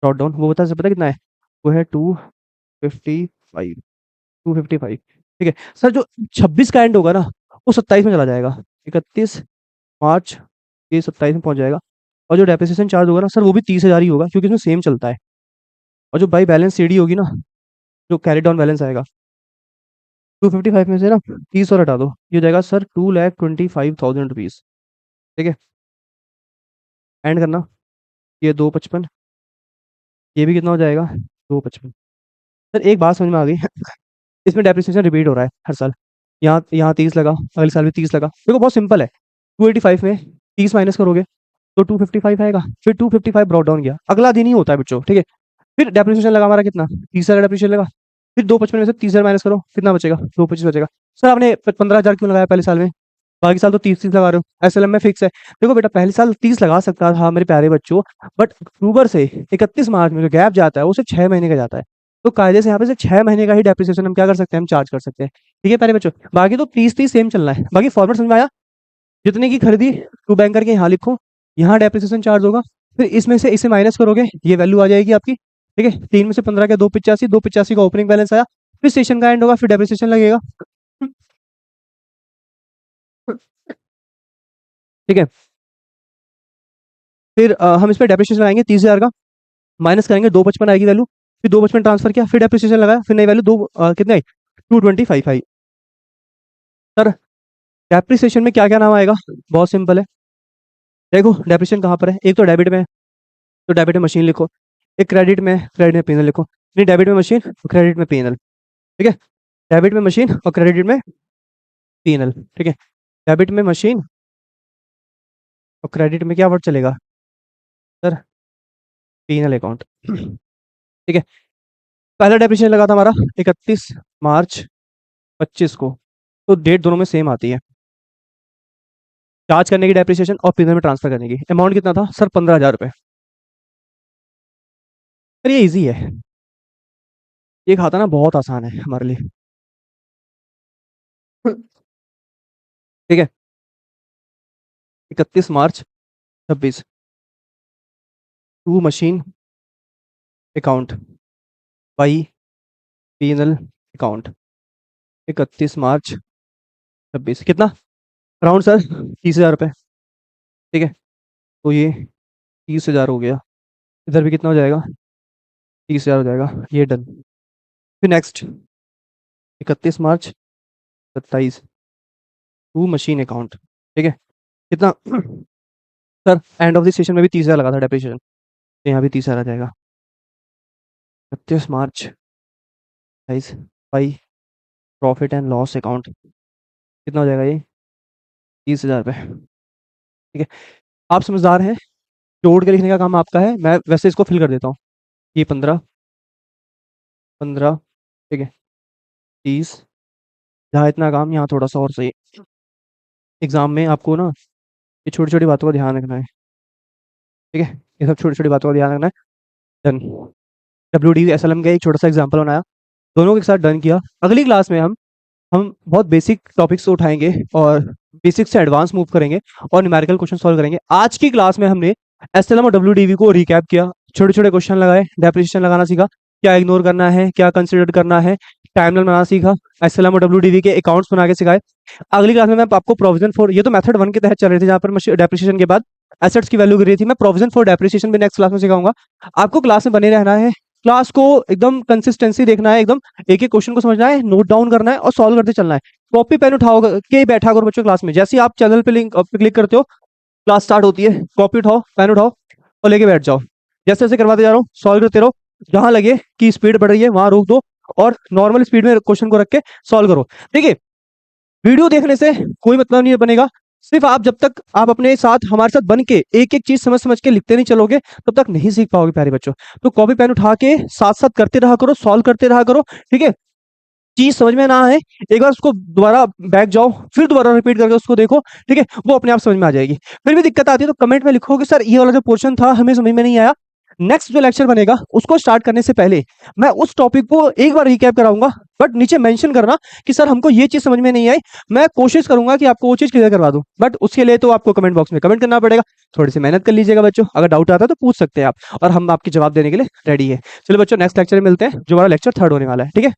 डॉट डाउन वो पता कितना है? वो है 255। 255। ठीक है सर, जो 26 का एंड होगा ना वो 27 में चला जाएगा। 31 मार्च ये 27 में पहुंच जाएगा। और जो डेप्रिसिएशन चार्ज होगा ना सर वो भी 30 हजार ही होगा, क्योंकि इसमें सेम चलता है। और जो बाई बैलेंस सीडी होगी ना, जो कैरी डाउन बैलेंस आएगा, 255 में से ना 30 और हटा दो, ये हो जाएगा सर 2,25,000 रुपीज। ठीक है, एंड करना। ये 255, ये भी कितना हो जाएगा? 255। सर एक बात समझ में आ गई इसमें डेप्रिसिएशन रिपीट हो रहा है हर साल। यहाँ यहाँ 30 लगा, अगले साल भी 30 लगा। देखो बहुत सिंपल है। 285 में 30 माइनस करोगे तो 255 आएगा। फिर 255 ब्रॉट डाउन किया, अगला दिन ही होता है बच्चों। ठीक है, फिर डेप्रिसिएशन लगा हमारा कितना? 30 हजार डेप्रिसिएशन लगा। फिर 255 में से 30 हजार माइनस करो, कितना बचेगा? 225 बचेगा। सर आपने 15 हजार क्यों लगाया पहले साल में? बाकी साल तो 30 30 लगा रहे हो, एसएलएम में फिक्स है। देखो बेटा, पहले साल 30 लगा सकता था मेरे प्यारे बच्चों, बट अक्टूबर से 31 मार्च में जो गैप जाता है वो सिर्फ 6 महीने का जाता है। तो कायदे से यहाँ पे सिर्फ 6 महीने का ही डेप्रिसिएशन हम क्या कर सकते हैं? हम चार्ज कर सकते हैं। ठीक है प्यारे बच्चों, बाकी तो 30 30 सेम चलना है। बाकी फॉर्मेट समझ में आया? जितने की खरीदी टू बैंक करके यहाँ लिखो, यहाँ डेप्रिसिएशन चार्ज होगा, फिर इसमें से इसे माइनस करोगे, ये वैल्यू आ जाएगी आपकी। ठीक है, 3 में से 15 के 285, 285 का ओपनिंग बैलेंस आया, फिर स्टेशन का एंड होगा, फिर डेप्रिसिएशन लगेगा। ठीक है, फिर हम इस पर डेप्रिसिएशन लगाएंगे 30 हजार का, माइनस करेंगे 255 आएगी वैल्यू। फिर 255 ट्रांसफर किया, फिर डेप्रिसिएशन लगाया, फिर नई वैल्यू कितने आई? 225 आई। सर डेप्रिसिएशन में क्या क्या नाम आएगा? बहुत सिंपल है। देखो डेप्रिसिएशन कहाँ पर है, एक तो डेबिट में है, तो डेबिट में मशीन लिखो। एक क्रेडिट में, क्रेडिट में पीनल लिखो। नहीं डेबिट में मशीन, क्रेडिट में पीनल। ठीक है, डेबिट में मशीन और क्रेडिट में पीएनएल, ठीक है। डेबिट में मशीन और क्रेडिट में क्या वर्ड चलेगा सर, पीएनएल अकाउंट, ठीक है। पहला डेप्रिसिएशन लगा था हमारा 31 मार्च 25 को, तो डेट दोनों में सेम आती है। चार्ज करने की डेप्रिसिएशन और पीएनएल में ट्रांसफर करने की अमाउंट कितना था सर, 15,000 रुपये। सर ये इजी है, ये खाता ना बहुत आसान है हमारे लिए, ठीक है। 31 March 26, to machine account by PNL account, 31 March 26 कितना, अराउंड सर 30,000 रुपये, ठीक है। तो ये 30,000 हो गया, इधर भी कितना हो जाएगा, 30,000 हो जाएगा, ये डन। फिर next 31 March 27, to machine account, ठीक है। कितना sir, end of the session में भी 30,000 लगा था डेप्रिसिएशन, तो यहाँ भी 30,000 आ जाएगा। 31 March 27 by profit and loss account, कितना हो जाएगा ये, 30,000 रुपये, ठीक है। आप समझदार हैं, जोड़ के लिखने का काम आपका है, मैं वैसे इसको फिल कर देता हूँ। ये 15 15, ठीक है, 30, जहाँ इतना काम यहाँ थोड़ा सा और सही। एग्जाम में आपको ना ये छोटी छोटी बातों का ध्यान रखना है, ठीक है। ये सब छोटी छोटी बातों का ध्यान रखना है। डन। WDSLM का एक छोटा सा एग्जाम्पल बनाया, दोनों के साथ डन किया। अगली क्लास में हम बहुत बेसिक टॉपिक्स उठाएंगे और बेसिक से एडवांस मूव करेंगे और न्यूमेरिकल क्वेश्चन सॉल्व करेंगे। आज की क्लास में हमने एसएलएम और WDV को रिकैप किया, छोटे छोटे क्वेश्चन लगाए, डेप्रिसिएशन लगाना सीखा, क्या इग्नोर करना है, क्या कंसिडर करना है, टाइमलाइन बनाना सीखा, एसएलएम और WDV के अकाउंट्स बना के सिखाए। अगली क्लास में मैं आपको प्रोविजन फॉर, ये तो मेथड 1 के तहत चल रहे थे जहाँ पर डेप्रिसिएशन के बाद एसेट्स की वैल्यू गिर रही थी, मैं प्रोविजन फॉर डेप्रिसिएशन भी नेक्स्ट क्लास में सिखाऊंगा। आपको क्लास में बने रहना है, क्लास को एकदम कंसिस्टेंसी देखना है, एकदम एक एक क्वेश्चन को समझना है, नोट डाउन करना है और सॉल्व करते चलना है। कॉपी पेन उठाओ के बैठा करो बच्चों क्लास में, जैसे ही आप चैनल पे लिंक पे क्लिक करते हो क्लास स्टार्ट होती है, कॉपी उठाओ, पेन उठाओ और लेके बैठ जाओ। जैसे जैसे करवाते जा रहा हूँ सॉल्व करते रहो, जहां लगे कि स्पीड बढ़ रही है वहां रोक दो और नॉर्मल स्पीड में क्वेश्चन को रख के सॉल्व करो। देखिए वीडियो देखने से कोई मतलब नहीं बनेगा, सिर्फ आप जब तक आप अपने साथ हमारे साथ बन के एक एक चीज समझ समझ के लिखते नहीं चलोगे तब तक नहीं सीख पाओगे प्यारे बच्चों। तो कॉपी पेन उठा के साथ साथ करते रहा करो, सॉल्व करते रहा करो, ठीक है। चीज समझ में ना आए एक बार उसको दोबारा बैक जाओ, फिर दोबारा रिपीट करके उसको देखो, ठीक है, वो अपने आप समझ में आ जाएगी। फिर भी दिक्कत आती है तो कमेंट में लिखो कि सर ये वाला जो पोर्शन था हमें समझ में नहीं आया। नेक्स्ट जो लेक्चर बनेगा उसको स्टार्ट करने से पहले मैं उस टॉपिक को एक बार रिकैप कराऊंगा, बट नीचे मेंशन करना कि सर हमको ये चीज समझ में नहीं आई, मैं कोशिश करूंगा कि आपको वो चीज क्लियर करवा दूं, बट उसके लिए तो आपको कमेंट बॉक्स में कमेंट करना पड़ेगा। थोड़ी सी मेहनत कर लीजिएगा बच्चों, अगर डाउट आता है तो पूछ सकते हैं आप और हम आपके जवाब देने के लिए रेडी है। चलो बच्चों नेक्स्ट लेक्चर में मिलते हैं, जो हमारा लेक्चर 3rd होने वाला है, ठीक है।